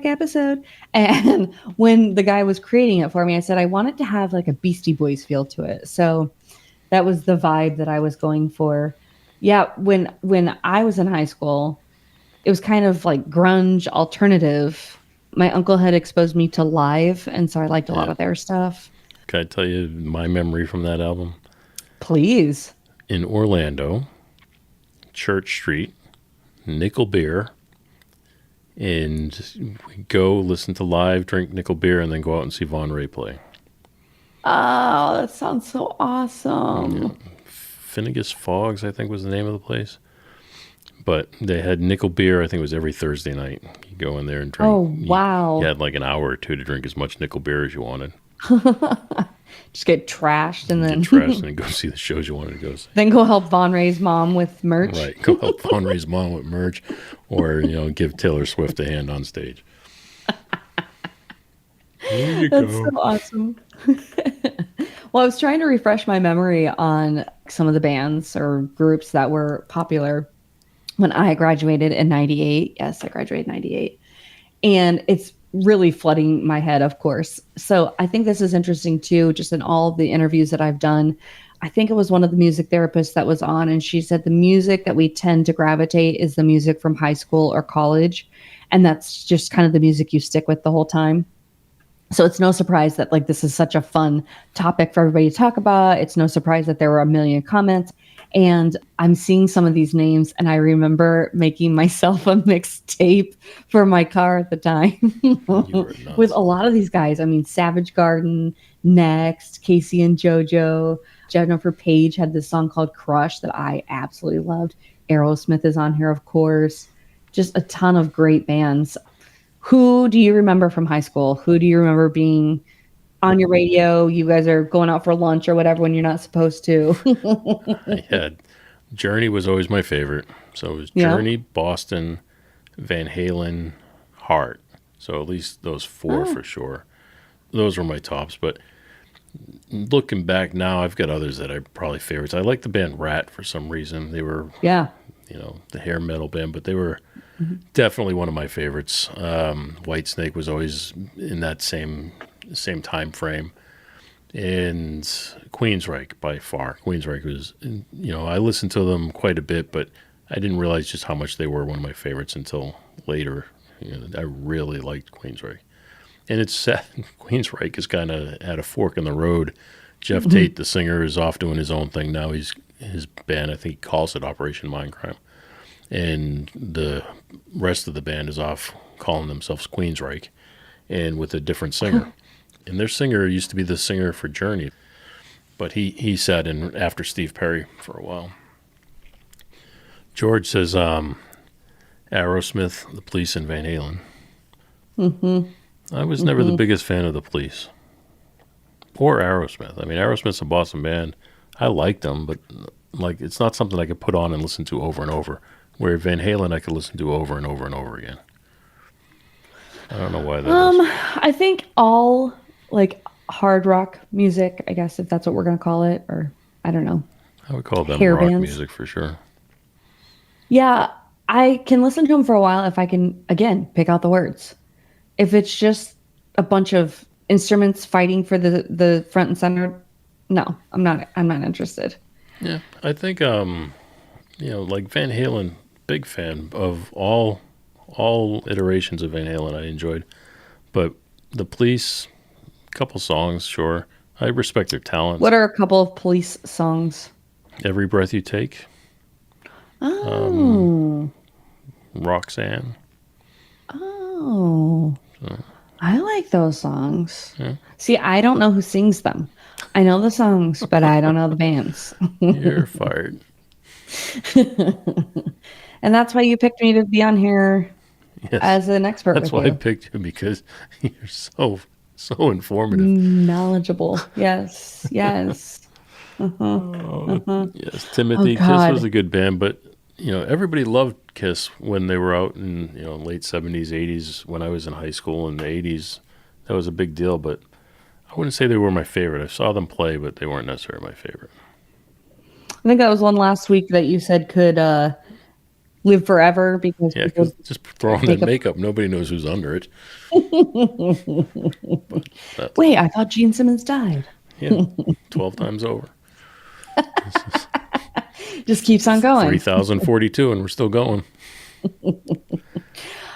episode. And when the guy was creating it for me, I said I want it to have like a Beastie Boys feel to it. So that was the vibe that I was going for. Yeah, when I was in high school, it was kind of like grunge alternative. My uncle had exposed me to Live, and so I liked a lot of their stuff. Can I tell you my memory from that album? Please. In Orlando, Church Street, nickel beer, and we go listen to Live, drink nickel beer, and then go out and see Von Ray play. Oh, that sounds so awesome. Yeah. Finnegas Fogs, I think, was the name of the place. But they had nickel beer, I think it was every Thursday night. You go in there and drink. Oh, wow. You had like an hour or two to drink as much nickel beer as you wanted. Just get trashed and then get trashed and then go see the shows you wanted to go see. Then go help Von Ray's mom with merch. Right, go help Von Ray's mom with merch, or give Taylor Swift a hand on stage. There you That's go. so awesome. Well, I was trying to refresh my memory on some of the bands or groups that were popular when I graduated in 98. Yes, I graduated in 98. And it's really flooding my head, of course. So I think this is interesting too, just in all the interviews that I've done. I think it was one of the music therapists that was on, and she said the music that we tend to gravitate is the music from high school or college. And that's just kind of the music you stick with the whole time. So it's no surprise that like this is such a fun topic for everybody to talk about. It's no surprise that there were a million comments. And I'm seeing some of these names, and I remember making myself a mixtape for my car at the time with a lot of these guys. I mean, Savage Garden, Next, Casey and JoJo, Jennifer Page had this song called Crush that I absolutely loved. Aerosmith is on here, of course. Just a ton of great bands. Who do you remember from high school? Who do you remember being on your radio? You guys are going out for lunch or whatever when you're not supposed to. Yeah, Journey was always my favorite. So it was Journey, Boston, Van Halen, Heart. So at least those four for sure. Those were my tops. But looking back now, I've got others that are probably favorites. I like the band Rat for some reason. They were, the hair metal band, but they were definitely one of my favorites. Whitesnake was always in that same time frame, and Queensryche by far. Queensryche was, I listened to them quite a bit, but I didn't realize just how much they were one of my favorites until later. I really liked Queensryche, and it's sad. Queensryche is kind of at a fork in the road. Jeff Tate, the singer, is off doing his own thing now. His band, I think he calls it Operation Mindcrime, and the rest of the band is off calling themselves Queensryche, and with a different singer. And their singer used to be the singer for Journey, but he sat in after Steve Perry for a while. George says Aerosmith, The Police, and Van Halen. I was never the biggest fan of The Police or Aerosmith. I mean, Aerosmith's a Boston band. I liked them, but like it's not something I could put on and listen to over and over. Where Van Halen I could listen to over and over and over again. I don't know why that is. I think all like hard rock music, I guess, if that's what we're going to call it, or I don't know. I would call them hair rock bands. Music for sure. Yeah, I can listen to them for a while if I can, again, pick out the words. If it's just a bunch of instruments fighting for the front and center, no, I'm not interested. Yeah, I think like Van Halen, big fan of all iterations of Van Halen I enjoyed. But The Police, couple songs, sure. I respect their talent. What are a couple of Police songs? Every Breath You Take. Oh. Roxanne. Oh. So. I like those songs. Yeah. See, I don't know who sings them. I know the songs, but I don't know the bands. You're fired. And that's why you picked me to be on here as an expert. That's why I picked you, because you're so informative. Knowledgeable. Yes. Yes. Yes, Timothy. Kiss was a good band, but everybody loved Kiss when they were out in late 70s, 80s. When I was in high school in the 80s, that was a big deal. But I wouldn't say they were my favorite. I saw them play, but they weren't necessarily my favorite. I think that was one last week that you said could live forever because Yeah, people because just throw on that makeup. Nobody knows who's under it. Wait, I thought Gene Simmons died. Yeah, 12 times over. Just keeps on going. 3,042, and we're still going.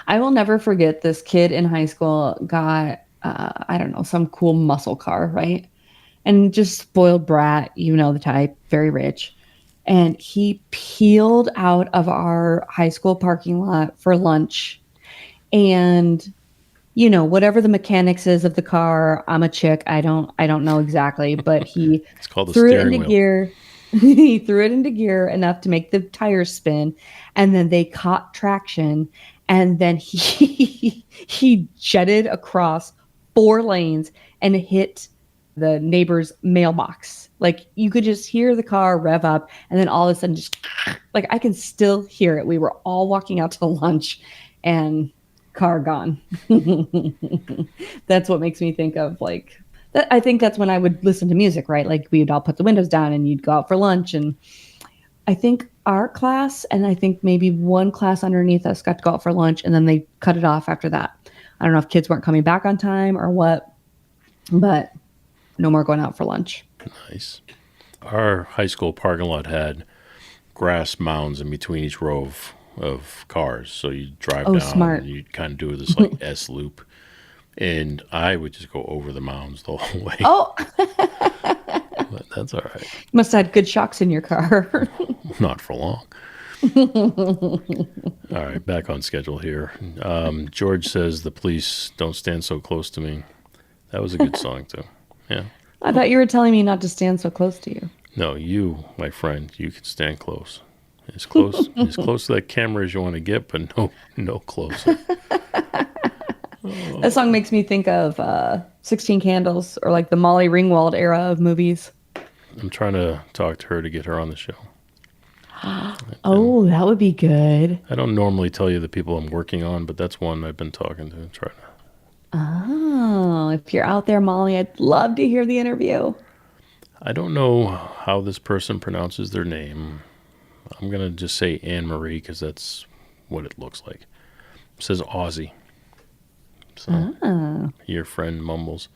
I will never forget this kid in high school got, I don't know, some cool muscle car, right? And just spoiled brat, you know the type, very rich. And he peeled out of our high school parking lot for lunch. And, you know, whatever the mechanics is of the car, I'm a chick. I don't know exactly, but he It's called the threw it steering into wheel. gear. He threw it into gear enough to make the tires spin, and then they caught traction, and then he jetted across 4 lanes and hit the neighbor's mailbox. Like, you could just hear the car rev up, and then all of a sudden just like, I can still hear it. We were all walking out to lunch and car gone. That's what makes me think of like that. I think that's when I would listen to music, right? Like, we'd all put the windows down and you'd go out for lunch. And I think our class, and I think maybe one class underneath us, got to go out for lunch, and then they cut it off after that. I don't know if kids weren't coming back on time or what, but no more going out for lunch. Nice. Our high school parking lot had grass mounds in between each row of cars. So you drive down smart. and you kind of do this like S loop. And I would just go over the mounds the whole way. Oh, But that's all right. must have had good shocks in your car. Not for long. All right, back on schedule here. George says, "The police don't stand so close to me." That was a good song too. Yeah. I thought you were telling me not to stand so close to you. No, you, my friend, you can stand close. As close to that camera as you want to get, but no closer. That song makes me think of 16 Candles, or like the Molly Ringwald era of movies. I'm trying to talk to her to get her on the show. Oh, that would be good. I don't normally tell you the people I'm working on, but that's one I've been talking to. Trying to. Oh, if you're out there, Molly, I'd love to hear the interview. I don't know how this person pronounces their name. I'm going to just say Anne Marie because that's what it looks like. It says Aussie. So your friend mumbles.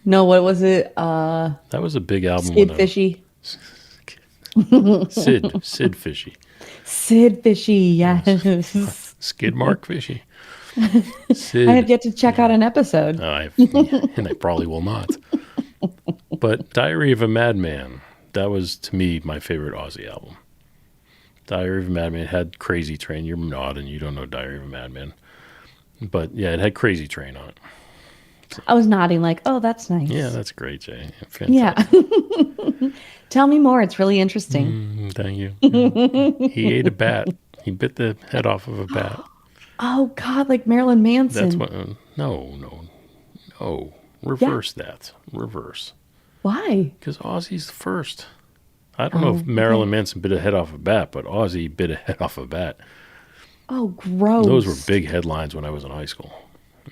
No, what was it? That was a big album. Sid Fishy. Sid Fishy. Sid Fishy, yes. Skid Mark Fishy. I have yet to check out an episode. And I probably will not. But Diary of a Madman, that was, to me, my favorite Aussie album. Diary of a Madman had Crazy Train. You're nodding. You don't know Diary of a Madman. But, yeah, it had Crazy Train on it. I was nodding like, oh, that's nice. Yeah, that's great, Jay. Yeah. Tell me more. It's really interesting. Thank you. Yeah. He ate a bat. He bit the head off of a bat. Oh, God, like Marilyn Manson. That's what. No. Reverse that. Reverse. Why? Because Ozzy's the first. I don't know if Marilyn Manson bit a head off a bat, but Ozzy bit a head off a bat. Oh, gross. Those were big headlines when I was in high school.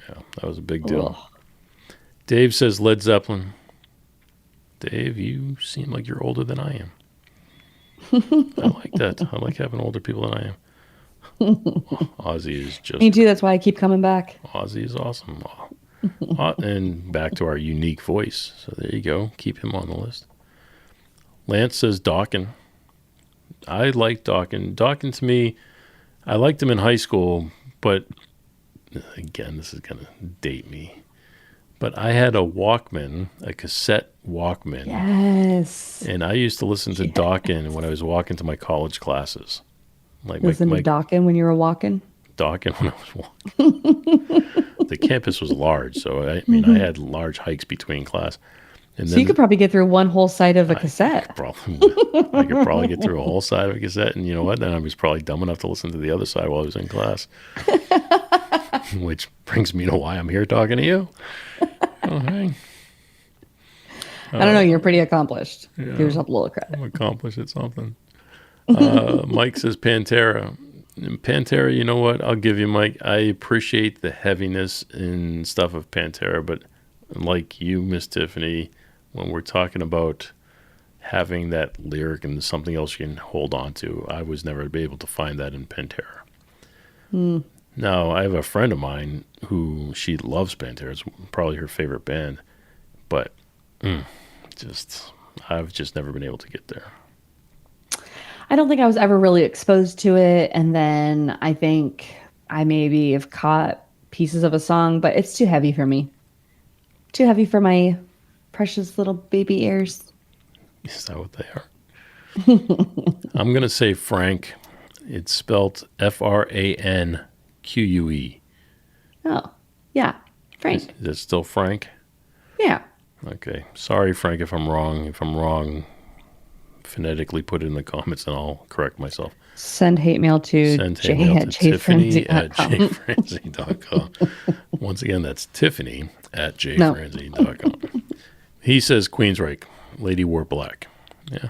Yeah, that was a big deal. Ugh. Dave says Led Zeppelin. Dave, you seem like you're older than I am. I like that. I like having older people than I am. Ozzy is just... Me too. That's why I keep coming back. Ozzy is awesome. And back to our unique voice. So there you go. Keep him on the list. Lance says Dawkins. I like Dawkins. Dawkins, to me, I liked him in high school, but again, this is going to date me. But I had a Walkman, a cassette Walkman. Yes. And I used to listen to Dawkins when I was walking to my college classes. Like Listen to Dawkins when you were walking? Dawkins when I was walking. The campus was large, so I I had large hikes between class. And so you could probably get through one whole side of a cassette. I could probably get through a whole side of a cassette, and you know what? Then I was probably dumb enough to listen to the other side while I was in class. Which brings me to why I'm here talking to you. Okay. I don't know. You're pretty accomplished. Yeah. Give yourself a little credit. I'm accomplished at something. Mike says Pantera. Pantera, you know what? I'll give you, Mike. I appreciate the heaviness and stuff of Pantera, but like you, Miss Tiffany, when we're talking about having that lyric and something else you can hold on to. I was never able to find that in Pantera. Now, I have a friend of mine who she loves Pantera. It's probably her favorite band. But I've just never been able to get there. I don't think I was ever really exposed to it. And then I think I maybe have caught pieces of a song, but it's too heavy for me. Too heavy for my precious little baby ears. Is that what they are? I'm going to say Frank. It's spelled Franque. Oh, yeah. Frank. Is it still Frank? Yeah. Okay. Sorry, Frank, if I'm wrong. If I'm wrong, phonetically put it in the comments and I'll correct myself. Send hate mail to Tiffany at jfrenzy.com. Once again, that's Tiffany at jfrenzy.com. He says Queensryche. Lady wore black. Yeah.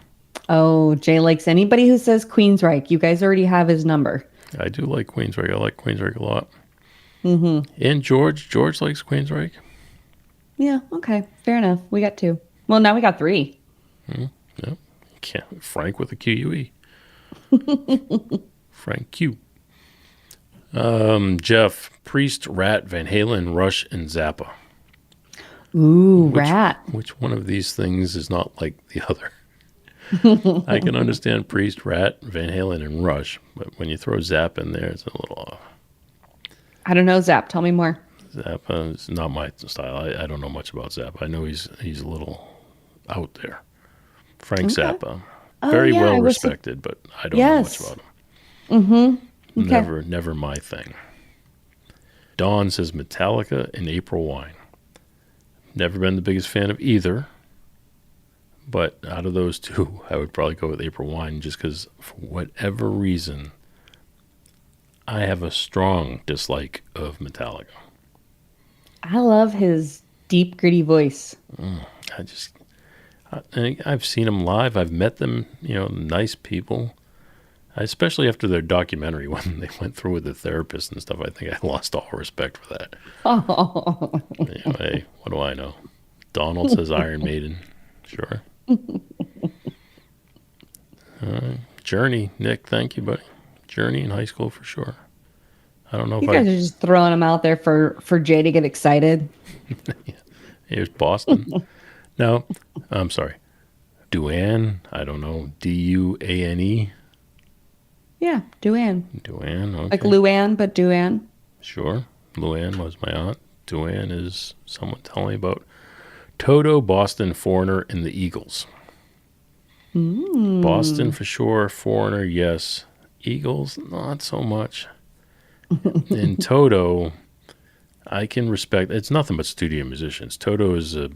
Oh, Jay likes anybody who says Queensryche. You guys already have his number. I do like Queensryche. I like Queensryche a lot. Mm-hmm. And George likes Queensryche. Yeah, okay. Fair enough. We got 2. Well, now we got 3. Yeah. Frank with a QUE. Frank Q. Jeff, Priest, Rat, Van Halen, Rush, and Zappa. Ooh, Rat. Which one of these things is not like the other? I can understand Priest, Rat, Van Halen, and Rush, but when you throw Zappa in there, it's a little off. I don't know, Zapp. Tell me more. Zappa is not my style. I don't know much about Zappa. I know he's a little out there. Frank Zappa. Very well respected, but I don't know much about him. Okay. Never my thing. Dawn says Metallica and April Wine. Never been the biggest fan of either, but out of those two, I would probably go with April Wine just because, for whatever reason, I have a strong dislike of Metallica. I love his deep, gritty voice. I've seen them live. I've met them, nice people. Especially after their documentary, when they went through with the therapist and stuff, I think I lost all respect for that. Oh. Anyway, what do I know? Donald says Iron Maiden. Sure. Journey, Nick, thank you, buddy. Journey in high school for sure. I don't know you guys are just throwing them out there for Jay to get excited. Yeah. Here's Boston. No, I'm sorry. Duane, I don't know. Duane. Yeah, Duane. Duane, okay. Like Luann, but Duane. Sure. Luann was my aunt. Duane is someone telling me about Toto, Boston, Foreigner, and the Eagles. Boston for sure. Foreigner, yes. Eagles, not so much. And Toto, I can respect. It's nothing but studio musicians. Toto is a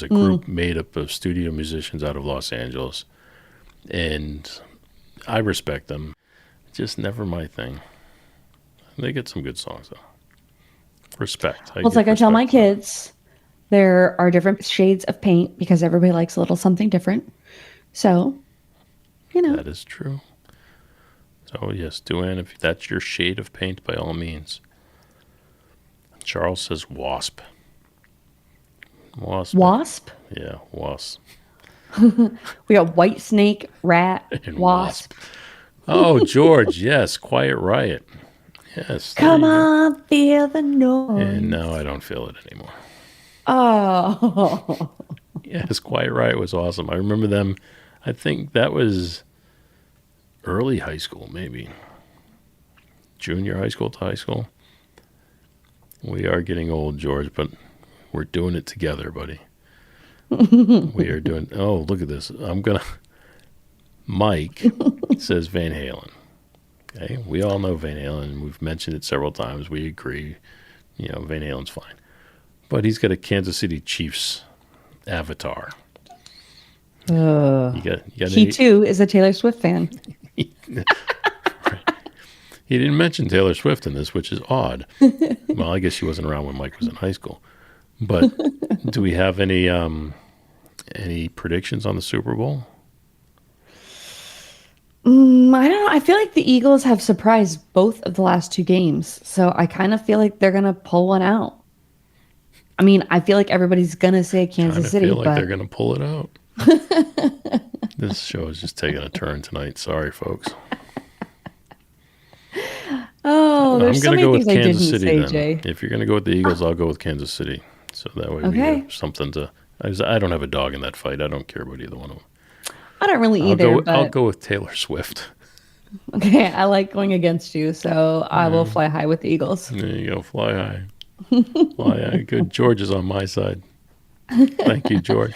group made up of studio musicians out of Los Angeles, and I respect them. Just never my thing. They get some good songs though. Respect. Well, it's like I tell my kids, there are different shades of paint because everybody likes a little something different. So, that is true. So yes, Duane, if that's your shade of paint, by all means. Charles says Wasp. Wasp? Yeah, Wasp. We got White Snake, Rat, and Wasp. Oh, George, yes, Quiet Riot. Yes. Come on, feel the noise. And now I don't feel it anymore. Oh. Yes, Quiet Riot was awesome. I remember them. I think that was early high school, maybe. Junior high school to high school. We are getting old, George, but we're doing it together, buddy. We are doing... Oh, look at this. Mike says Van Halen. Okay, we all know Van Halen. We've mentioned it several times. We agree. Van Halen's fine. But he's got a Kansas City Chiefs avatar. He too is a Taylor Swift fan. He didn't mention Taylor Swift in this, which is odd. Well, I guess she wasn't around when Mike was in high school. But do we have any predictions on the Super Bowl? I don't know. I feel like the Eagles have surprised both of the last 2 games. So I kind of feel like they're going to pull one out. I mean, I feel like everybody's going to say Kansas City. I feel like they're going to pull it out. This show is just taking a turn tonight. Sorry, folks. Oh, there's I'm so going to many go with things I Kansas didn't City say, then. Jay. If you're going to go with the Eagles, I'll go with Kansas City. So that way we Okay. have something to... I don't have a dog in that fight. I don't care about either one of them. I don't really either, but I'll go with Taylor Swift. okay, I like going against you, so I will fly high with the Eagles. There you go. Fly high. Fly high. Good. George is on my side. Thank you, George.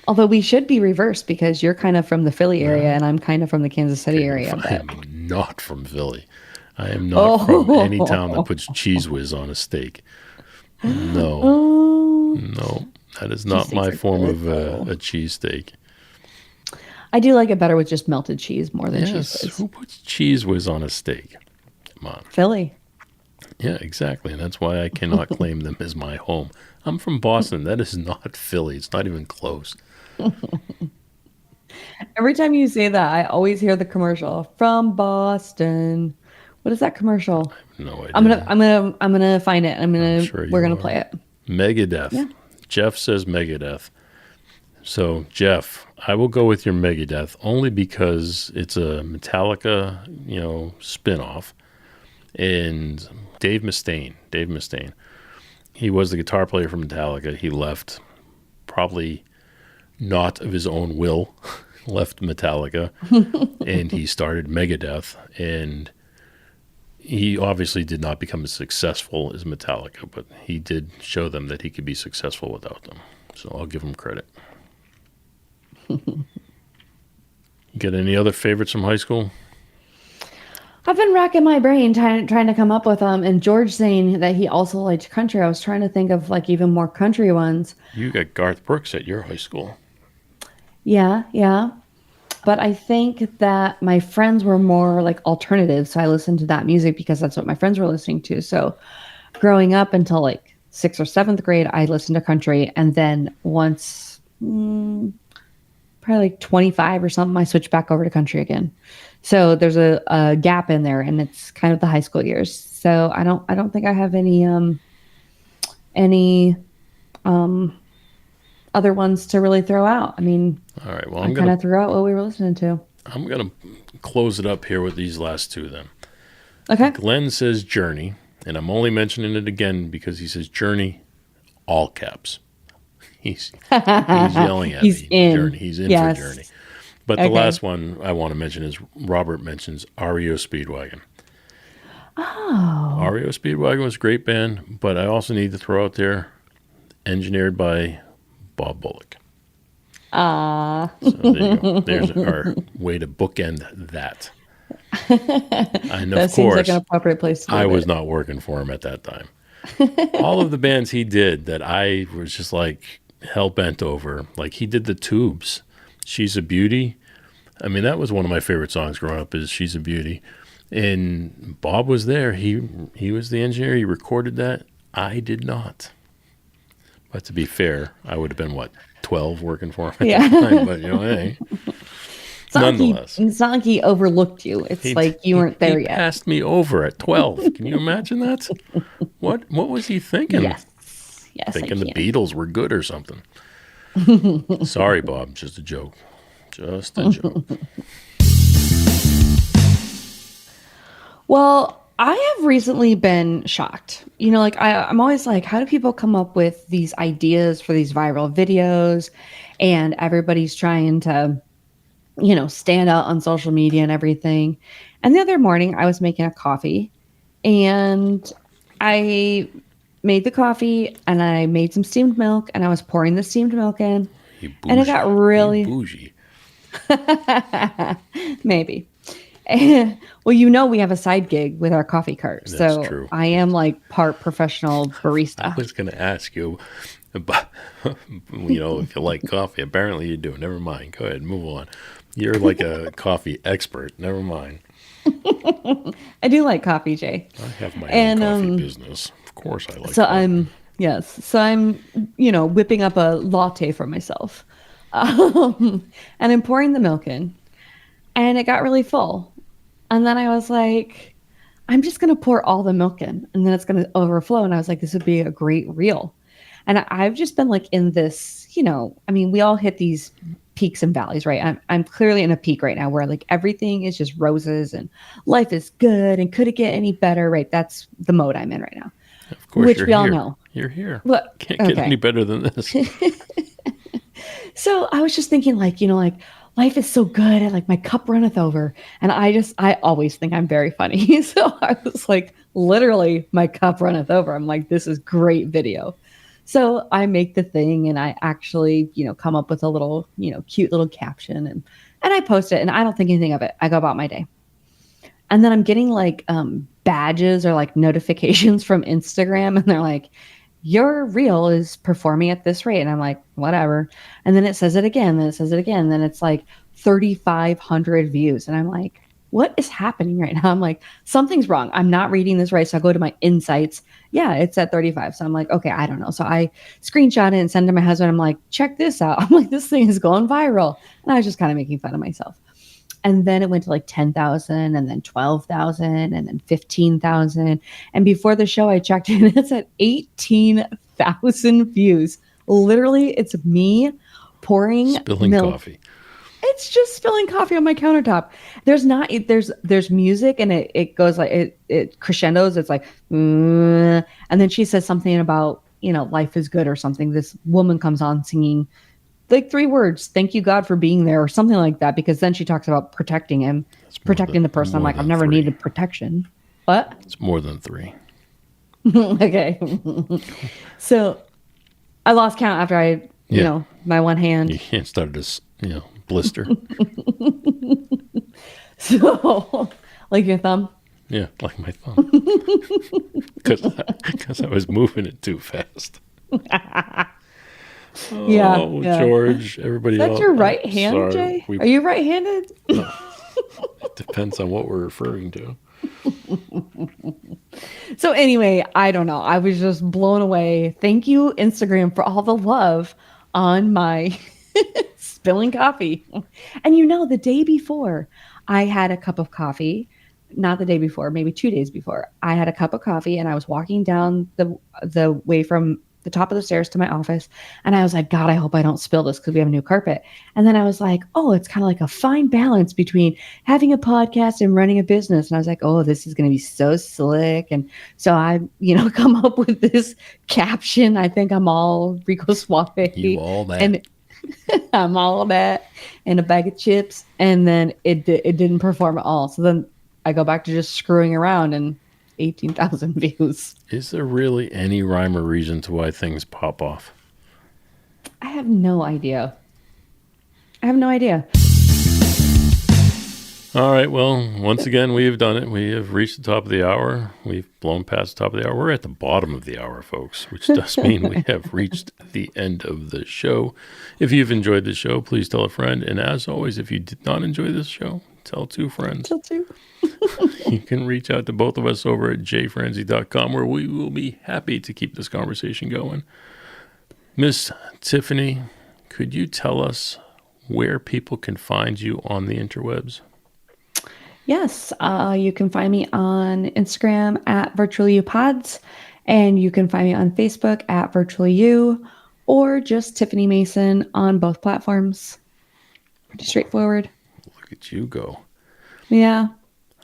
Although we should be reversed because you're kind of from the Philly area and I'm kind of from the Kansas City area. I am not from Philly. I am not from any town that puts cheese whiz on a steak. No. No. That is not my form of a cheesesteak. I do like it better with just melted cheese more than cheese Yes. whiz. Who puts cheese whiz on a steak? Come on. Philly. Yeah, exactly. And that's why I cannot claim them as my home. I'm from Boston. That is not Philly. It's not even close. Every time you say that, I always hear the commercial from Boston. What is that commercial? No idea. I'm gonna find it. We're gonna play it. Megadeth. Yeah. Jeff says Megadeth. So, Jeff, I will go with your Megadeth only because it's a Metallica, spin-off. And Dave Mustaine, he was the guitar player for Metallica. He left probably not of his own will, left Metallica, and he started Megadeth. And he obviously did not become as successful as Metallica, but he did show them that he could be successful without them. So I'll give him credit. You got any other favorites from high school? I've been racking my brain trying to come up with them. And George saying that he also liked country. I was trying to think of like even more country ones. You got Garth Brooks at your high school. Yeah. But I think that my friends were more like alternative. So I listened to that music because that's what my friends were listening to. So growing up until like 6th or 7th grade, I listened to country. And then once, probably like 25 or something, I switched back over to country again. So there's a gap in there, and it's kind of the high school years. So I don't think I have any other ones to really throw out. I mean, All right. Well, I kind of threw out what we were listening to. I'm gonna close it up here with these last two then. Okay. Glenn says Journey, and I'm only mentioning it again because he says Journey, all caps. He's yelling at He's me. in. Journey. He's in Yes. for Journey. But the last one I want to mention is Robert mentions REO Speedwagon. Oh. REO Speedwagon was a great band, but I also need to throw out there, engineered by Bob Bullock. So there you go. There's our way to bookend that. And That of seems like course, an appropriate place to I leave was it. not working for him at that time. All of the bands he did that I was just like hell bent over, like he did the Tubes, She's a Beauty. I mean, that was one of my favorite songs growing up, is She's a Beauty. And Bob was there. He was the engineer. He recorded that. I did not. But to be fair, I would have been, 12 working for him at that time. But, hey. Nonetheless. It's not like he overlooked you. It's like you weren't there he yet. passed me over at 12. Can you imagine that? What was he thinking? Yes. Yes, Thinking I the can. Beatles were good or something. Sorry, Bob. Just a joke. Just a joke. Well, I have recently been shocked. I'm always like, how do people come up with these ideas for these viral videos? And everybody's trying to, stand out on social media and everything. And the other morning, I was making a coffee, and I made the coffee, and I made some steamed milk, and I was pouring the steamed milk in, and it got really bougie. maybe. Well, we have a side gig with our coffee cart. That's so true. I am like part professional I barista. was going to ask you about, if you like coffee. Apparently you do. Never mind. Go ahead. Move on. You're like a coffee expert. Never mind. I do like coffee, Jay. I have my own coffee business. Of course I like coffee. So I'm, whipping up a latte for myself. And I'm pouring the milk in, and it got really full. And then I was like, I'm just going to pour all the milk in, and then it's going to overflow. And I was like, this would be a great reel. And I've just been like in this, I mean, we all hit these peaks and valleys, right? I'm clearly in a peak right now where like everything is just roses and life is good and could it get any better, right? That's the mode I'm in right now. Of course, which you're we all here. know. You're here. What? Can't get any better than this. So I was just thinking like, like life is so good and like my cup runneth over. And I always think I'm very funny. So I was like, literally my cup runneth over. I'm like, this is great video. So I make the thing and I actually, come up with a little, cute little caption and I post it and I don't think anything of it. I go about my day. And then I'm getting like badges or like notifications from Instagram and they're like, your reel is performing at this rate. And I'm like, whatever. And then it says it again. Then it says it again. Then it's like 3,500 views. And I'm like, what is happening right now? I'm like, something's wrong. I'm not reading this right. So I go to my insights. Yeah, it's at 35. So I'm like, okay, I don't know. So I screenshot it and send it to my husband. I'm like, check this out. I'm like, this thing is going viral. And I was just kind of making fun of myself. And then it went to like 10,000 and then 12,000 and then 15,000. And before the show, I checked it. It's at 18,000 views. Literally, it's me pouring Spilling milk. coffee. It's just spilling coffee on my countertop. There's music and it goes like it crescendos. It's like, and then she says something about, life is good or something. This woman comes on singing like 3 words. Thank you, God, for being there or something like that. Because then she talks about protecting him, protecting the person. I'm like, I've never 3. needed protection. What? It's more than 3. Okay. So I lost count after I, my one hand. You can't start this, blister. So, like your thumb? Yeah, like my thumb. Because I was moving it too fast. Yeah. George, everybody Is that else. your right hand, sorry. Jay? Are you right-handed? It depends on what we're referring to. So anyway, I don't know. I was just blown away. Thank you, Instagram, for all the love on my spilling coffee. And the day before, I had a cup of coffee. Not the day before, maybe 2 days before. I had a cup of coffee and I was walking down the way from the top of the stairs to my office. And I was like, God, I hope I don't spill this because we have a new carpet. And then I was like, oh, it's kind of like a fine balance between having a podcast and running a business. And I was like, oh, this is going to be so slick. And so I, come up with this caption. I think I'm all Rico Suave. You all that. And I'm all that and a bag of chips. And then it didn't perform at all. So then I go back to just screwing around and 18,000 views. Is there really any rhyme or reason to why things pop off? I have no idea. All right. Well, once again, we have done it. We have reached the top of the hour. We've blown past the top of the hour. We're at the bottom of the hour, folks, which does mean we have reached the end of the show. If you've enjoyed the show, please tell a friend. And as always, if you did not enjoy this show, tell 2 friends. Tell 2. You can reach out to both of us over at jfranzi.com, where we will be happy to keep this conversation going. Miss Tiffany, could you tell us where people can find you on the interwebs? Yes, you can find me on Instagram at virtuallyyoupods, and you can find me on Facebook at virtuallyyou, or just Tiffany Mason on both platforms. Pretty straightforward. Look at you go. Yeah.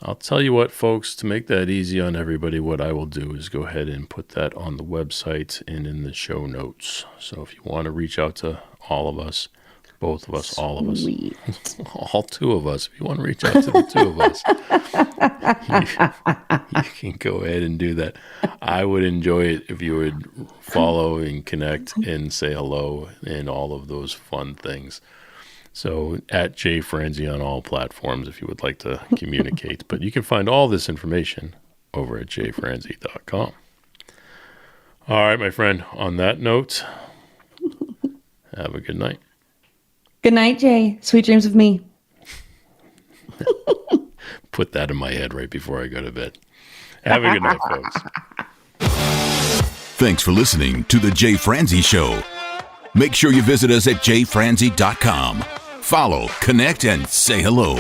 I'll tell you what, folks, to make that easy on everybody, what I will do is go ahead and put that on the website and in the show notes. So if you want to reach out to all of us, both of us, all of us, all 2 of us, if you want to reach out to the 2 of us, you can go ahead and do that. I would enjoy it if you would follow and connect and say hello and all of those fun things. So at jfranzi on all platforms if you would like to communicate. But you can find all this information over at jfranzi.com. All right, my friend, on that note, have a good night. Good night, Jay. Sweet dreams of me. Put that in my head right before I go to bed. Have a good night, folks. Thanks for listening to The Jay Franzi Show. Make sure you visit us at jfranzi.com. Follow, connect, and say hello.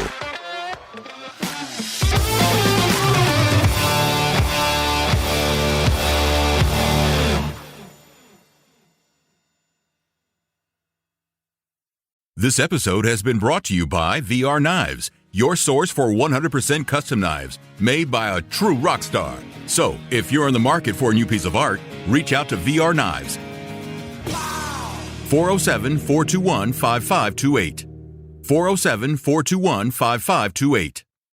This episode has been brought to you by VR Knives, your source for 100% custom knives made by a true rock star. So, if you're in the market for a new piece of art, reach out to VR Knives. 407-421-5528. 407-421-5528.